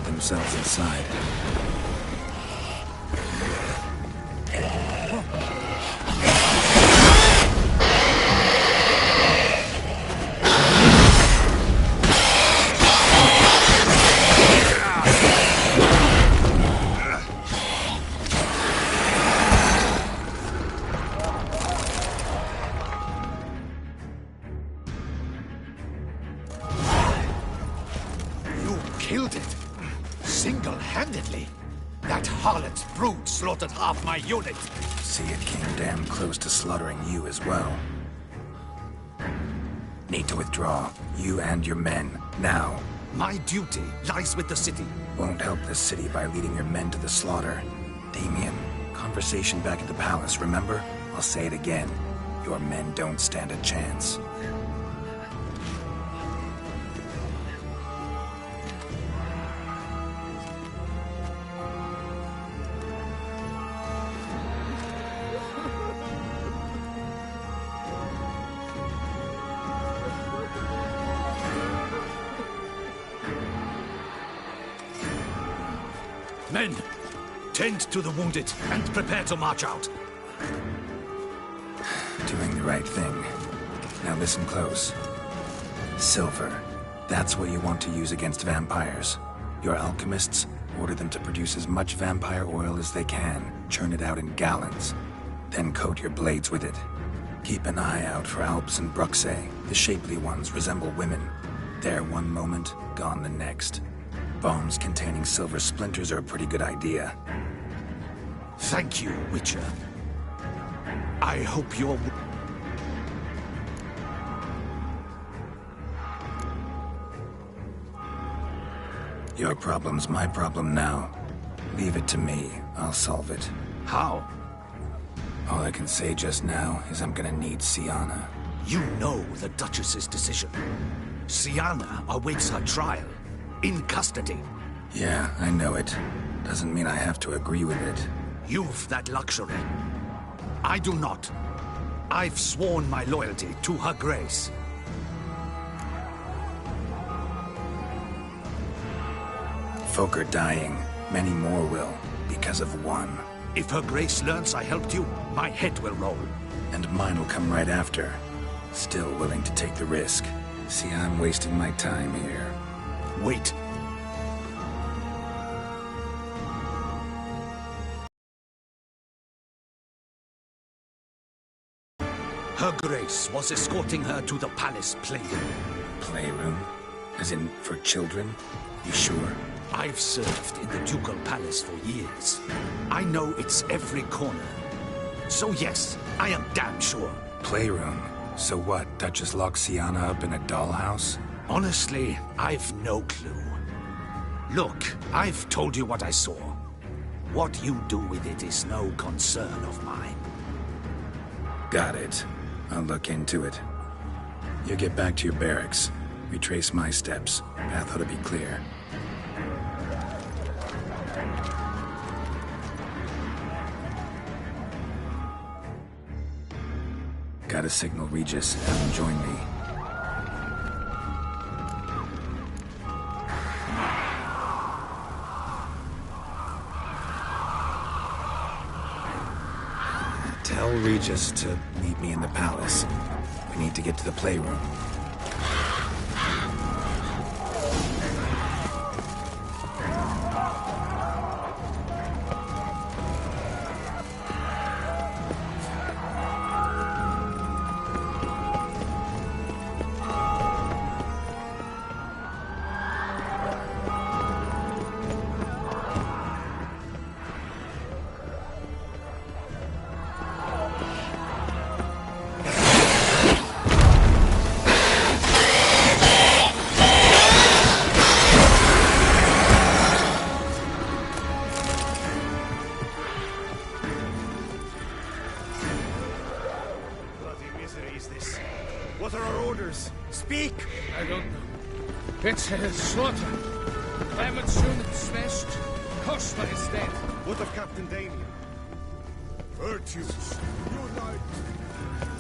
Themselves inside. You killed it! Single-handedly? That harlot's brood slaughtered half my unit. See, it came damn close to slaughtering you as well. Need to withdraw. You and your men. Now. My duty lies with the city. Won't help the city by leading your men to the slaughter. Damien, conversation back at the palace, remember? I'll say it again. Your men don't stand a chance. Men, tend to the wounded and prepare to march out. Doing the right thing. Now listen close. Silver. That's what you want to use against vampires. Your alchemists, order them to produce as much vampire oil as they can. Churn it out in gallons. Then coat your blades with it. Keep an eye out for Alps and Bruxae. The shapely ones resemble women. There one moment, gone the next. Bombs containing silver splinters are a pretty good idea. Thank you, Witcher. I hope you're... Your problem's my problem now. Leave it to me. I'll solve it. How? All I can say just now is I'm gonna need Sienna. You know the Duchess's decision. Sienna awaits her trial. In custody. Yeah, I know it. Doesn't mean I have to agree with it. You've that luxury. I do not. I've sworn my loyalty to Her Grace. Folk are dying. Many more will, because of one. If Her Grace learns I helped you, my head will roll. And mine will come right after. Still willing to take the risk. See, I'm wasting my time here. Wait. Her Grace was escorting her to the palace playroom. Playroom? As in, for children? You sure? I've served in the ducal palace for years. I know its every corner. So yes, I am damn sure. Playroom? So what, Duchess locks Sienna up in a dollhouse? Honestly, I've no clue. Look, I've told you what I saw. What you do with it is no concern of mine. Got it. I'll look into it. You get back to your barracks. Retrace my steps. Path ought to be clear. Gotta signal Regis. Have him join me. Tell Regis to meet me in the palace. We need to get to the playroom. What are our orders? Speak! I don't know. It's a slaughter. Climate unit smashed. Costa is dead. What of Captain Damien? Virtues. Unite!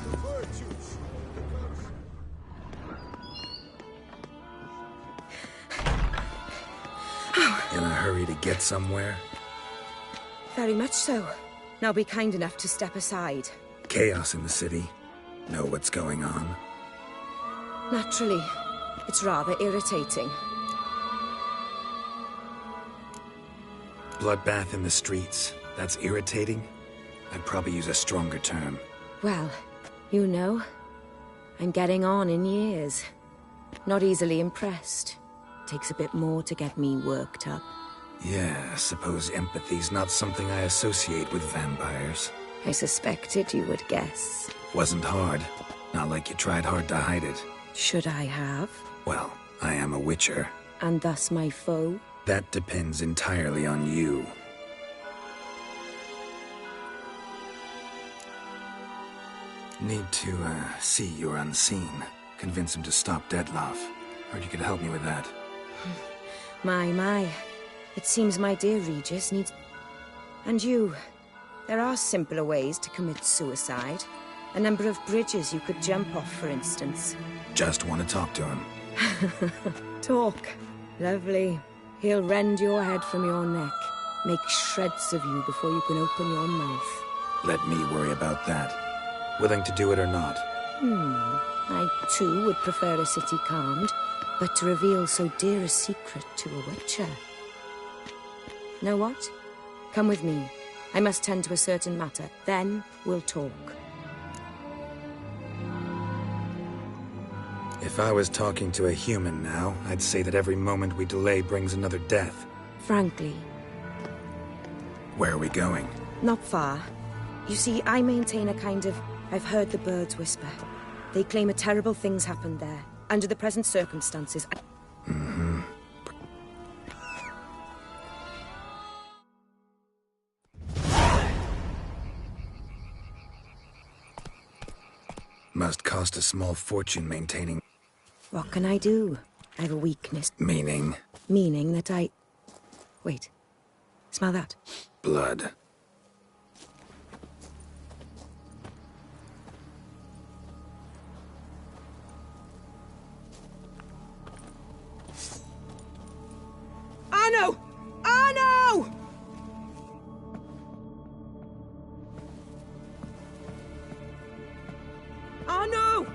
The virtues. In a hurry to get somewhere? Very much so. Now be kind enough to step aside. Chaos in the city. Know what's going on? Naturally. It's rather irritating. Bloodbath in the streets. That's irritating? I'd probably use a stronger term. Well, you know, I'm getting on in years. Not easily impressed. Takes a bit more to get me worked up. Yeah, I suppose empathy's not something I associate with vampires. I suspected you would guess. Wasn't hard. Not like you tried hard to hide it. Should I have? Well, I am a witcher. And thus my foe? That depends entirely on you. Need to, see you're unseen. Convince him to stop Dettlaff. Heard you could help me with that. My. It seems my dear Regis needs... And you. There are simpler ways to commit suicide. A number of bridges you could jump off, for instance. Just want to talk to him. Talk. Lovely. He'll rend your head from your neck. Make shreds of you before you can open your mouth. Let me worry about that. Willing to do it or not? I too would prefer a city calmed, but to reveal so dear a secret to a witcher. Know what? Come with me. I must tend to a certain matter. Then we'll talk. If I was talking to a human now, I'd say that every moment we delay brings another death. Frankly. Where are we going? Not far. You see, I maintain a kind of... I've heard the birds whisper. They claim a terrible thing's happened there. Under the present circumstances... Must cost a small fortune maintaining... What can I do? I have a weakness. Meaning? Meaning that I... Wait. Smell that? Blood. Arno! Arno! Arno!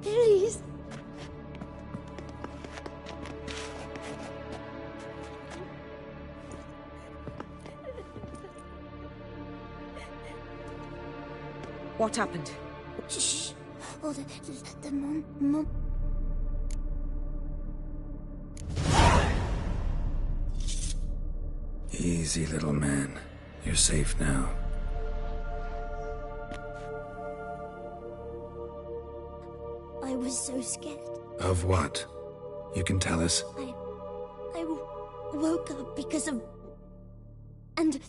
Please. What happened? Shh. Oh, the mom. Easy, little man. You're safe now. I was so scared. Of what? You can tell us. I woke up because of... And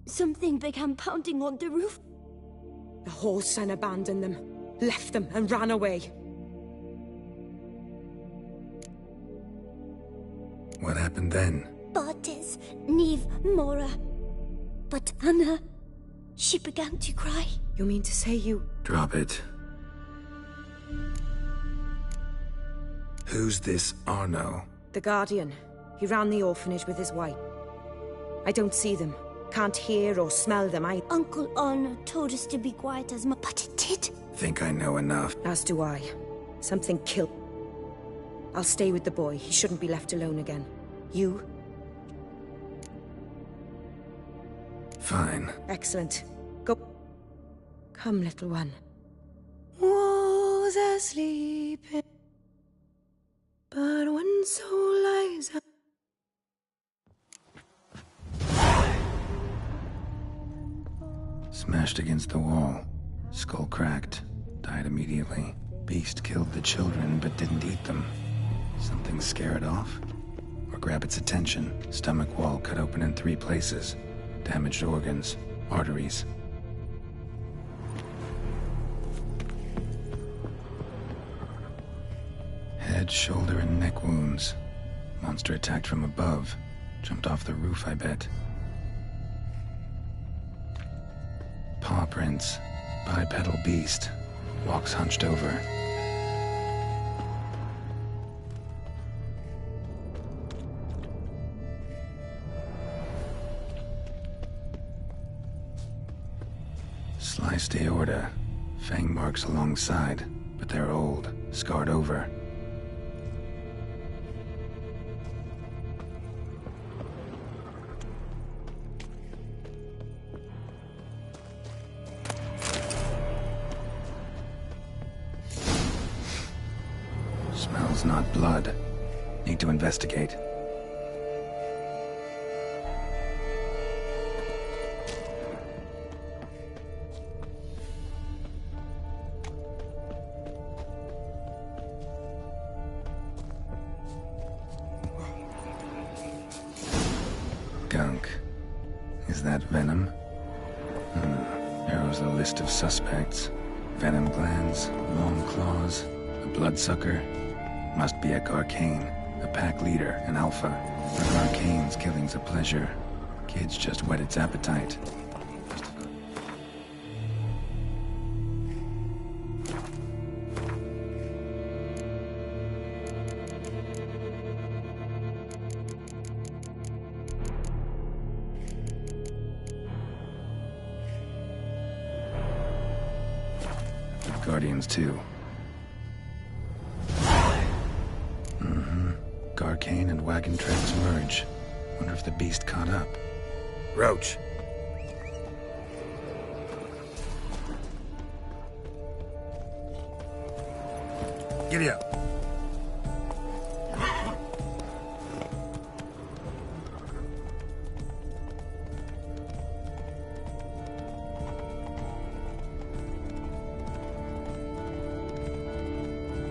something began pounding on the roof. The whole son abandoned them, left them and ran away. What happened then? Bartes, Neve, Mora. But Anna, she began to cry. You mean to say you... Drop it. Who's this Arno? The Guardian. He ran the orphanage with his wife. I don't see them. Can't hear or smell them. Uncle Arno told us to be quiet as much, but it did. Think I know enough. As do I. Something killed... I'll stay with the boy. He shouldn't be left alone again. You? Fine. Excellent. Go. Come, little one. Was asleep, but one soul lies up. Smashed against the wall. Skull cracked. Died immediately. Beast killed the children, but didn't eat them. Something scare it off? Or grab its attention? Stomach wall cut open in 3 places. Damaged organs. Arteries. Head, shoulder, and neck wounds. Monster attacked from above. Jumped off the roof, I bet. Paw prints. Bipedal beast. Walks hunched over. Sliced aorta. Fang marks alongside, but they're old, scarred over. Smells not blood. Need to investigate. Gunk. Is that venom? Arrows a list of suspects. Venom glands, long claws, a bloodsucker. Must be a Garcane, a pack leader, an alpha. A Garcane's killing's a pleasure. Kids just whet its appetite. Guardians too. Garcane and wagon tracks merge. Wonder if the beast caught up. Roach. Giddy up.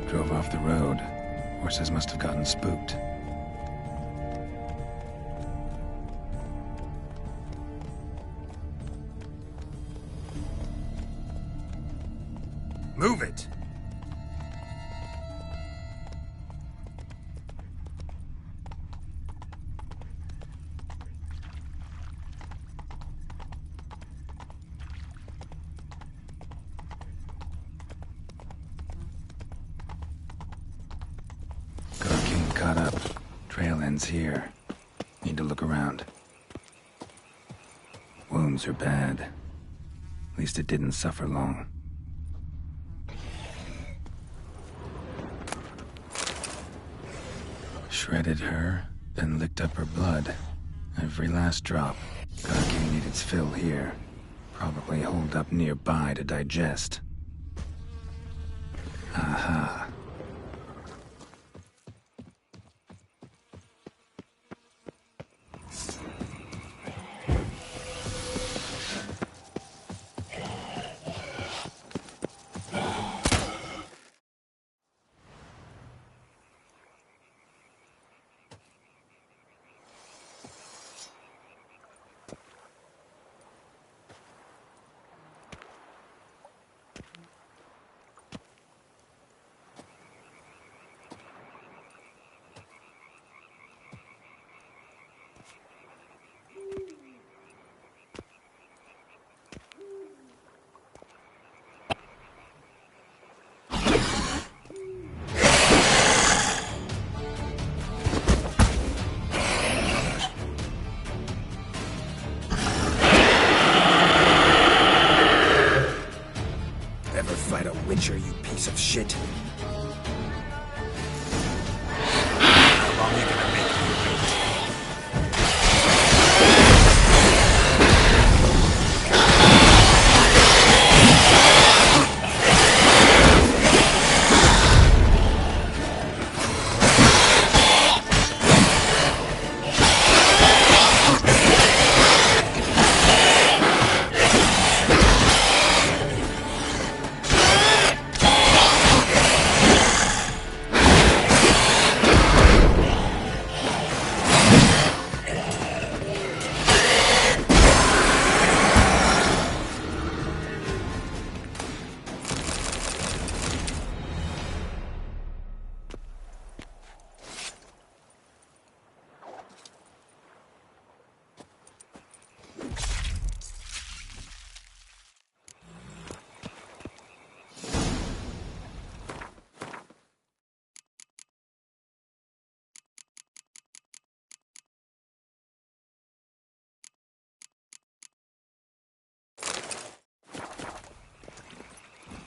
Drove off the road. Horses must have gotten spooked. Move it! Garcane caught up. Trail ends here. Need to look around. Wounds are bad. At least it didn't suffer long. Shredded her, then licked up her blood. Every last drop. Garcane ate its fill here. Probably holed up nearby to digest. Aha. Witcher, you piece of shit. How long are you gonna make me wait?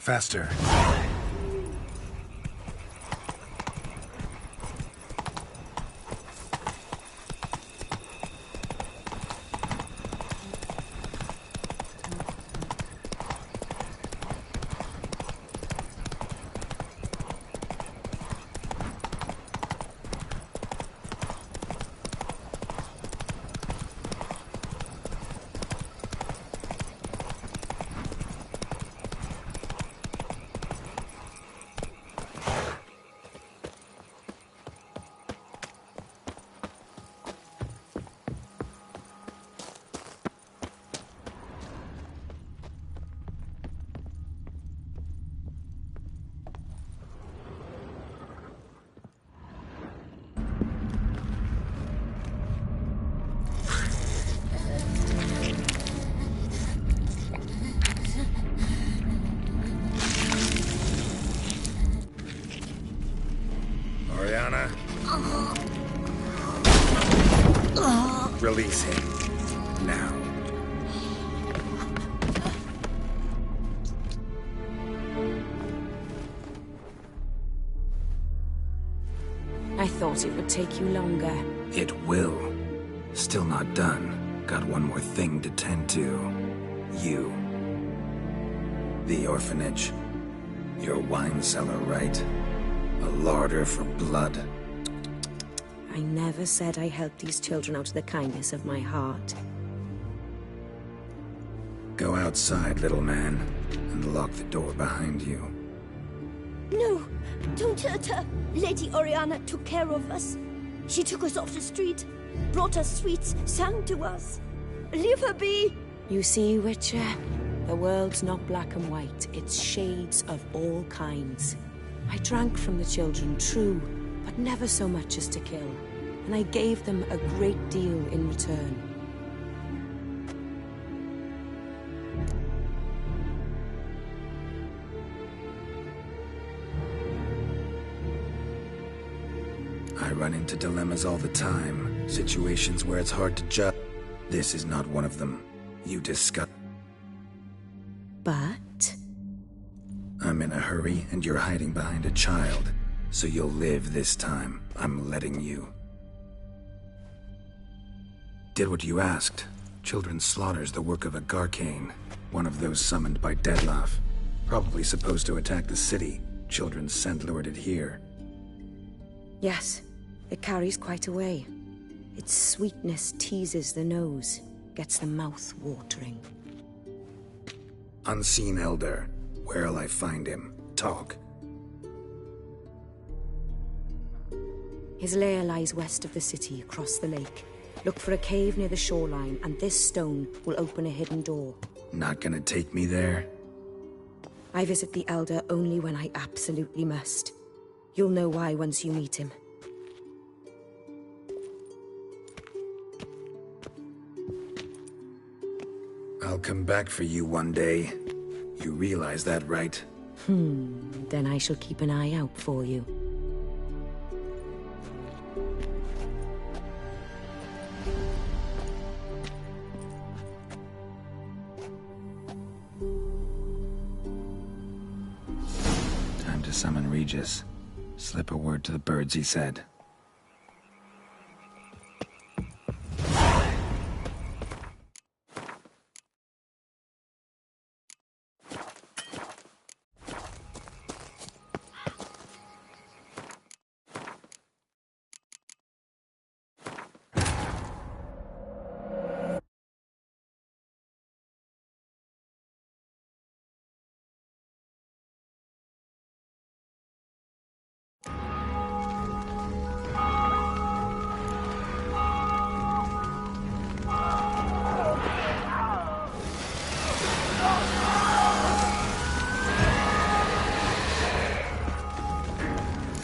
Faster. Release him. Now. I thought it would take you longer. It will. Still not done. Got one more thing to tend to. You. The orphanage. Your wine cellar, right? A larder for blood. I never said I helped these children out of the kindness of my heart. Go outside, little man, and lock the door behind you. No, don't hurt her. Lady Oriana took care of us. She took us off the street, brought us sweets, sang to us. Leave her be. You see, Witcher, the world's not black and white. It's shades of all kinds. I drank from the children, true, but never so much as to kill. And I gave them a great deal in return. I run into dilemmas all the time. Situations where it's hard to judge. This is not one of them. You discuss. But? I'm in a hurry, and you're hiding behind a child. So you'll live this time. I'm letting you. Did what you asked. Children's slaughter's the work of a Garcane. One of those summoned by Dettlaff. Probably supposed to attack the city. Children's scent lured it here. Yes, it carries quite a way. Its sweetness teases the nose, gets the mouth watering. Unseen Elder. Where'll I find him? Talk. His lair lies west of the city, across the lake. Look for a cave near the shoreline, and this stone will open a hidden door. Not gonna take me there? I visit the Elder only when I absolutely must. You'll know why once you meet him. I'll come back for you one day. You realize that, right? Then I shall keep an eye out for you. Time to summon Regis. Slip a word to the birds, he said.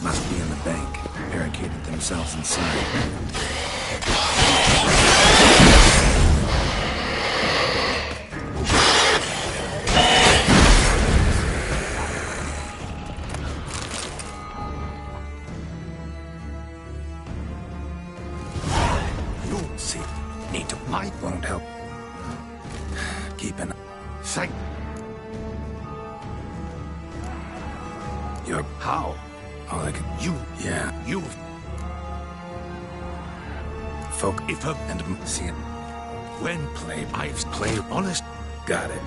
Must be in the bank. Barricaded themselves inside. You'll see. Need to. Might won't help. Keep an sight. You're... How? All I can... You... Yeah. You... Folk... If her... And... See it. When... Play... I've... Play... Honest... Got it.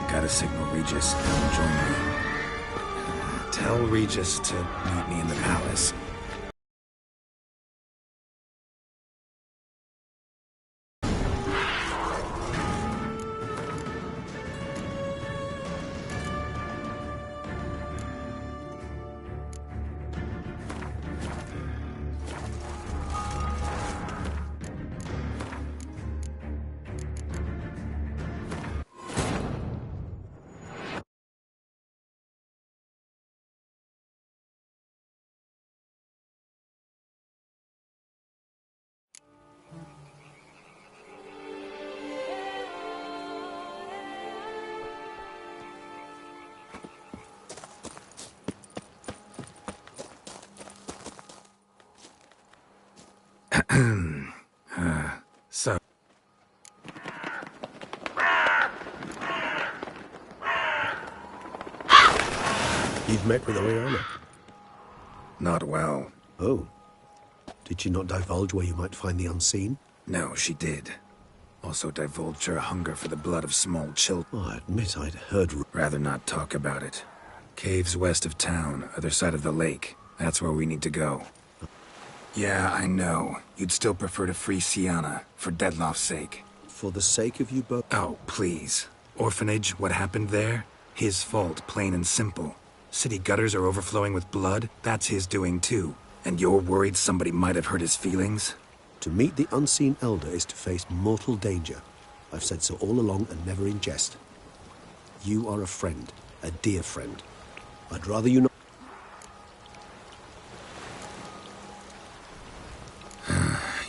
Gotta signal Regis. He'll join me. Tell Regis to meet me in the palace. So... You've met with Oriana? Not well. Oh. Did she not divulge where you might find the unseen? No, she did. Also divulged her hunger for the blood of small children. Oh, I admit I'd heard... Rather not talk about it. Caves west of town, other side of the lake. That's where we need to go. Yeah, I know. You'd still prefer to free Sienna, for Deadloff's sake. For the sake of you both? Oh, please. Orphanage, what happened there? His fault, plain and simple. City gutters are overflowing with blood? That's his doing too. And you're worried somebody might have hurt his feelings? To meet the unseen elder is to face mortal danger. I've said so all along and never in jest. You are a friend, a dear friend. I'd rather you not...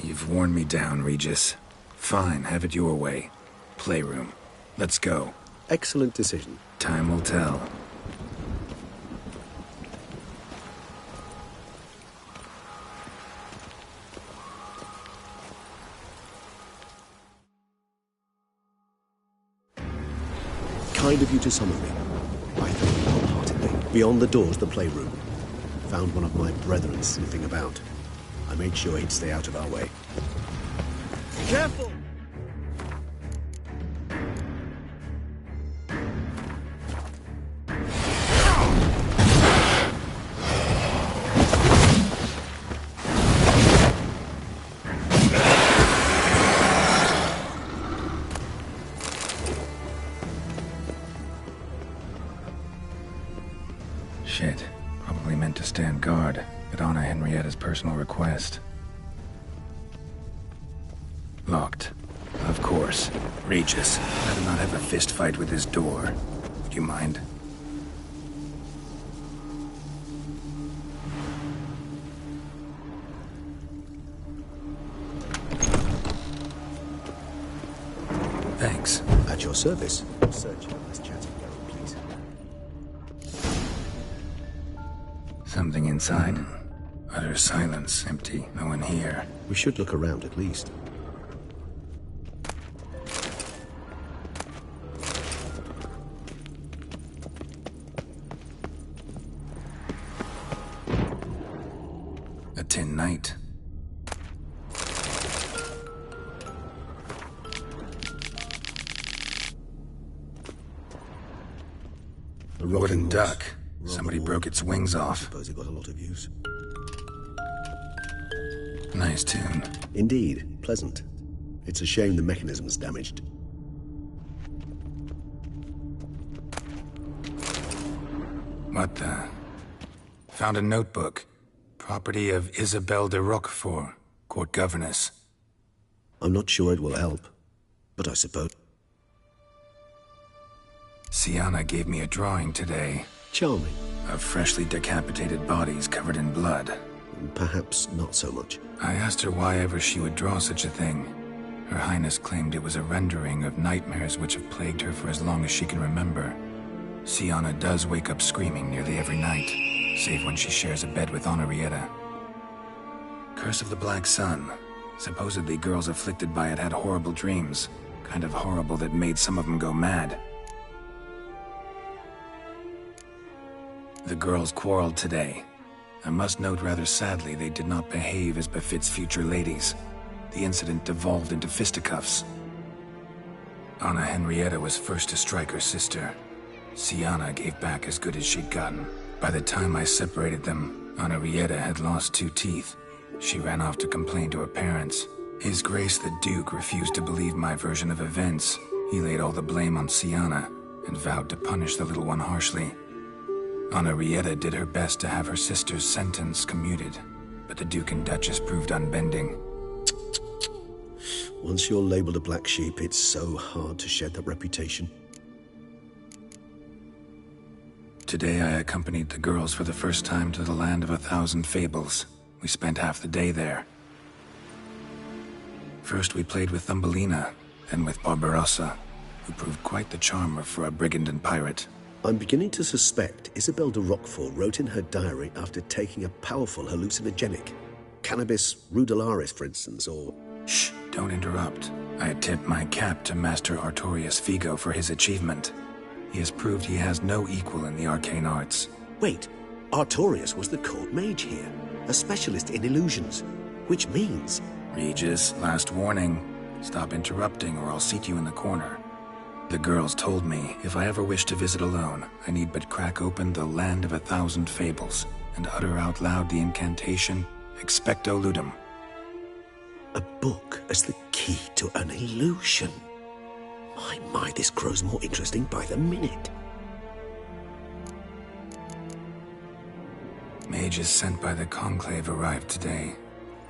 You've worn me down, Regis. Fine, have it your way. Playroom. Let's go. Excellent decision. Time will tell. Kind of you to summon me. I thank you wholeheartedly. Beyond the doors, the playroom. Found one of my brethren sniffing about. I made sure he'd stay out of our way. Careful! Shit. Probably meant to stand guard, but honor Henrietta's personal request. Locked. Of course. Regis, I do not have a fist fight with this door. Do you mind? Thanks. At your service. Search this chatting girl, please. Something inside. Utter silence. Empty. No one here. We should look around at least. A tin knight. A wooden horse. duck. Somebody broke its wings I off. suppose it got a lot of use. Nice tune. Indeed, pleasant. It's a shame the mechanism's damaged. What the? Found a notebook. Property of Isabelle de Roquefort, court governess. I'm not sure it will help, but I suppose... Sienna gave me a drawing today. Charming. Of freshly decapitated bodies covered in blood. Perhaps not so much. I asked her why ever she would draw such a thing. Her Highness claimed it was a rendering of nightmares which have plagued her for as long as she can remember. Sienna does wake up screaming nearly every night, save when she shares a bed with Henrietta. Curse of the Black Sun. Supposedly girls afflicted by it had horrible dreams. Kind of horrible that made some of them go mad. The girls quarreled today. I must note rather sadly they did not behave as befits future ladies. The incident devolved into fisticuffs. Anna Henrietta was first to strike her sister. Sienna gave back as good as she'd gotten. By the time I separated them, Anna Henrietta had lost 2 teeth. She ran off to complain to her parents. His Grace the Duke refused to believe my version of events. He laid all the blame on Sienna and vowed to punish the little one harshly. Anna Henrietta did her best to have her sister's sentence commuted, but the Duke and Duchess proved unbending. Once you're labeled a black sheep, it's so hard to shed that reputation. Today I accompanied the girls for the first time to the land of 1,000 fables. We spent half the day there. First we played with Thumbelina, then with Barbarossa, who proved quite the charmer for a brigand and pirate. I'm beginning to suspect Isabel de Roquefort wrote in her diary after taking a powerful hallucinogenic. Cannabis rudularis, for instance, or... Shh, don't interrupt. I tip my cap to Master Artorius Figo for his achievement. He has proved he has no equal in the arcane arts. Wait, Artorius was the court mage here, a specialist in illusions, which means... Regis, last warning. Stop interrupting or I'll seat you in the corner. The girls told me if I ever wish to visit alone, I need but crack open the Land of 1,000 Fables and utter out loud the incantation, Expecto Ludum. A book as the key to an illusion. My, this grows more interesting by the minute. Mages sent by the Conclave arrived today.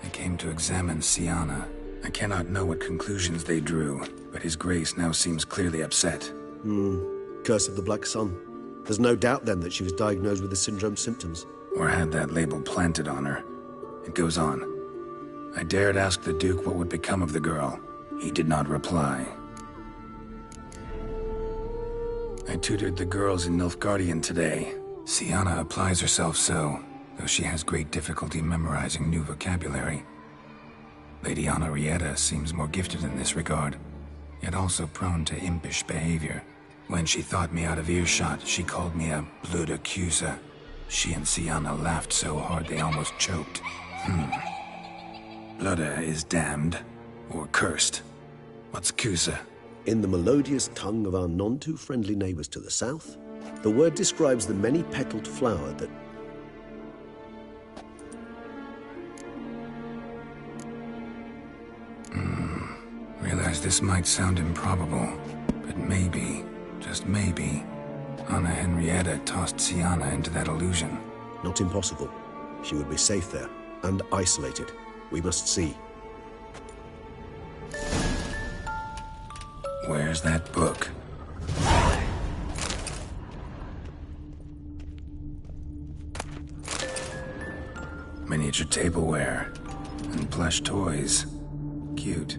They came to examine Sienna. I cannot know what conclusions they drew, but His Grace now seems clearly upset. Curse of the Black Sun. There's no doubt then that she was diagnosed with the syndrome symptoms. Or had that label planted on her. It goes on. I dared ask the Duke what would become of the girl. He did not reply. I tutored the girls in Nilfgaardian today. Sienna applies herself so, though she has great difficulty memorizing new vocabulary. Lady Anna Henrietta seems more gifted in this regard, yet also prone to impish behavior. When she thought me out of earshot, she called me a blood accuser. She and Sienna laughed so hard they almost choked. Blooda is damned, or cursed. What's Cusa? In the melodious tongue of our none-too-friendly neighbors to the south, the word describes the many-petaled flower that... Realize this might sound improbable, but maybe, just maybe, Anna Henrietta tossed Sienna into that illusion. Not impossible. She would be safe there, and isolated. We must see. Where's that book? Miniature tableware and plush toys. Cute.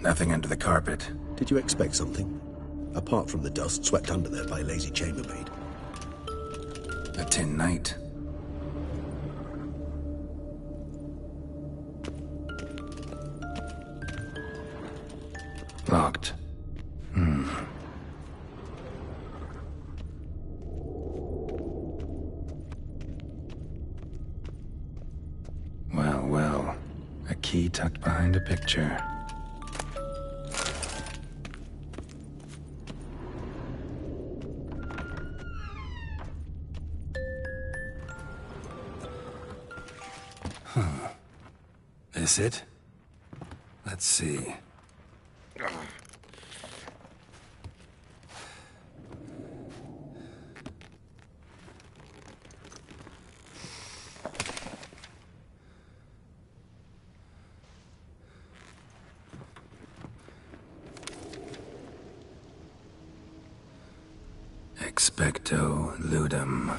Nothing under the carpet. Did you expect something? Apart from the dust swept under there by a lazy chambermaid. A tin knight. Locked. Well. A key tucked behind a picture. This it? Let's see. Expecto Ludum.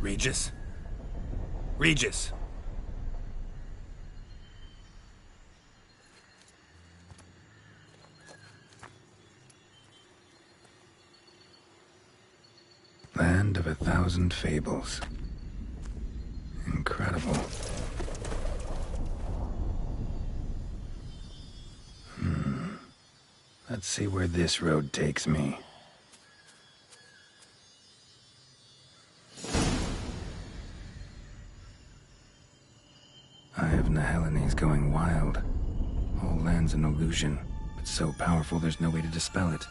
Regis? Regis! 1,000 fables. Incredible. Let's see where this road takes me. Eye of Nehelene going wild. Whole land's an illusion, but so powerful there's no way to dispel it.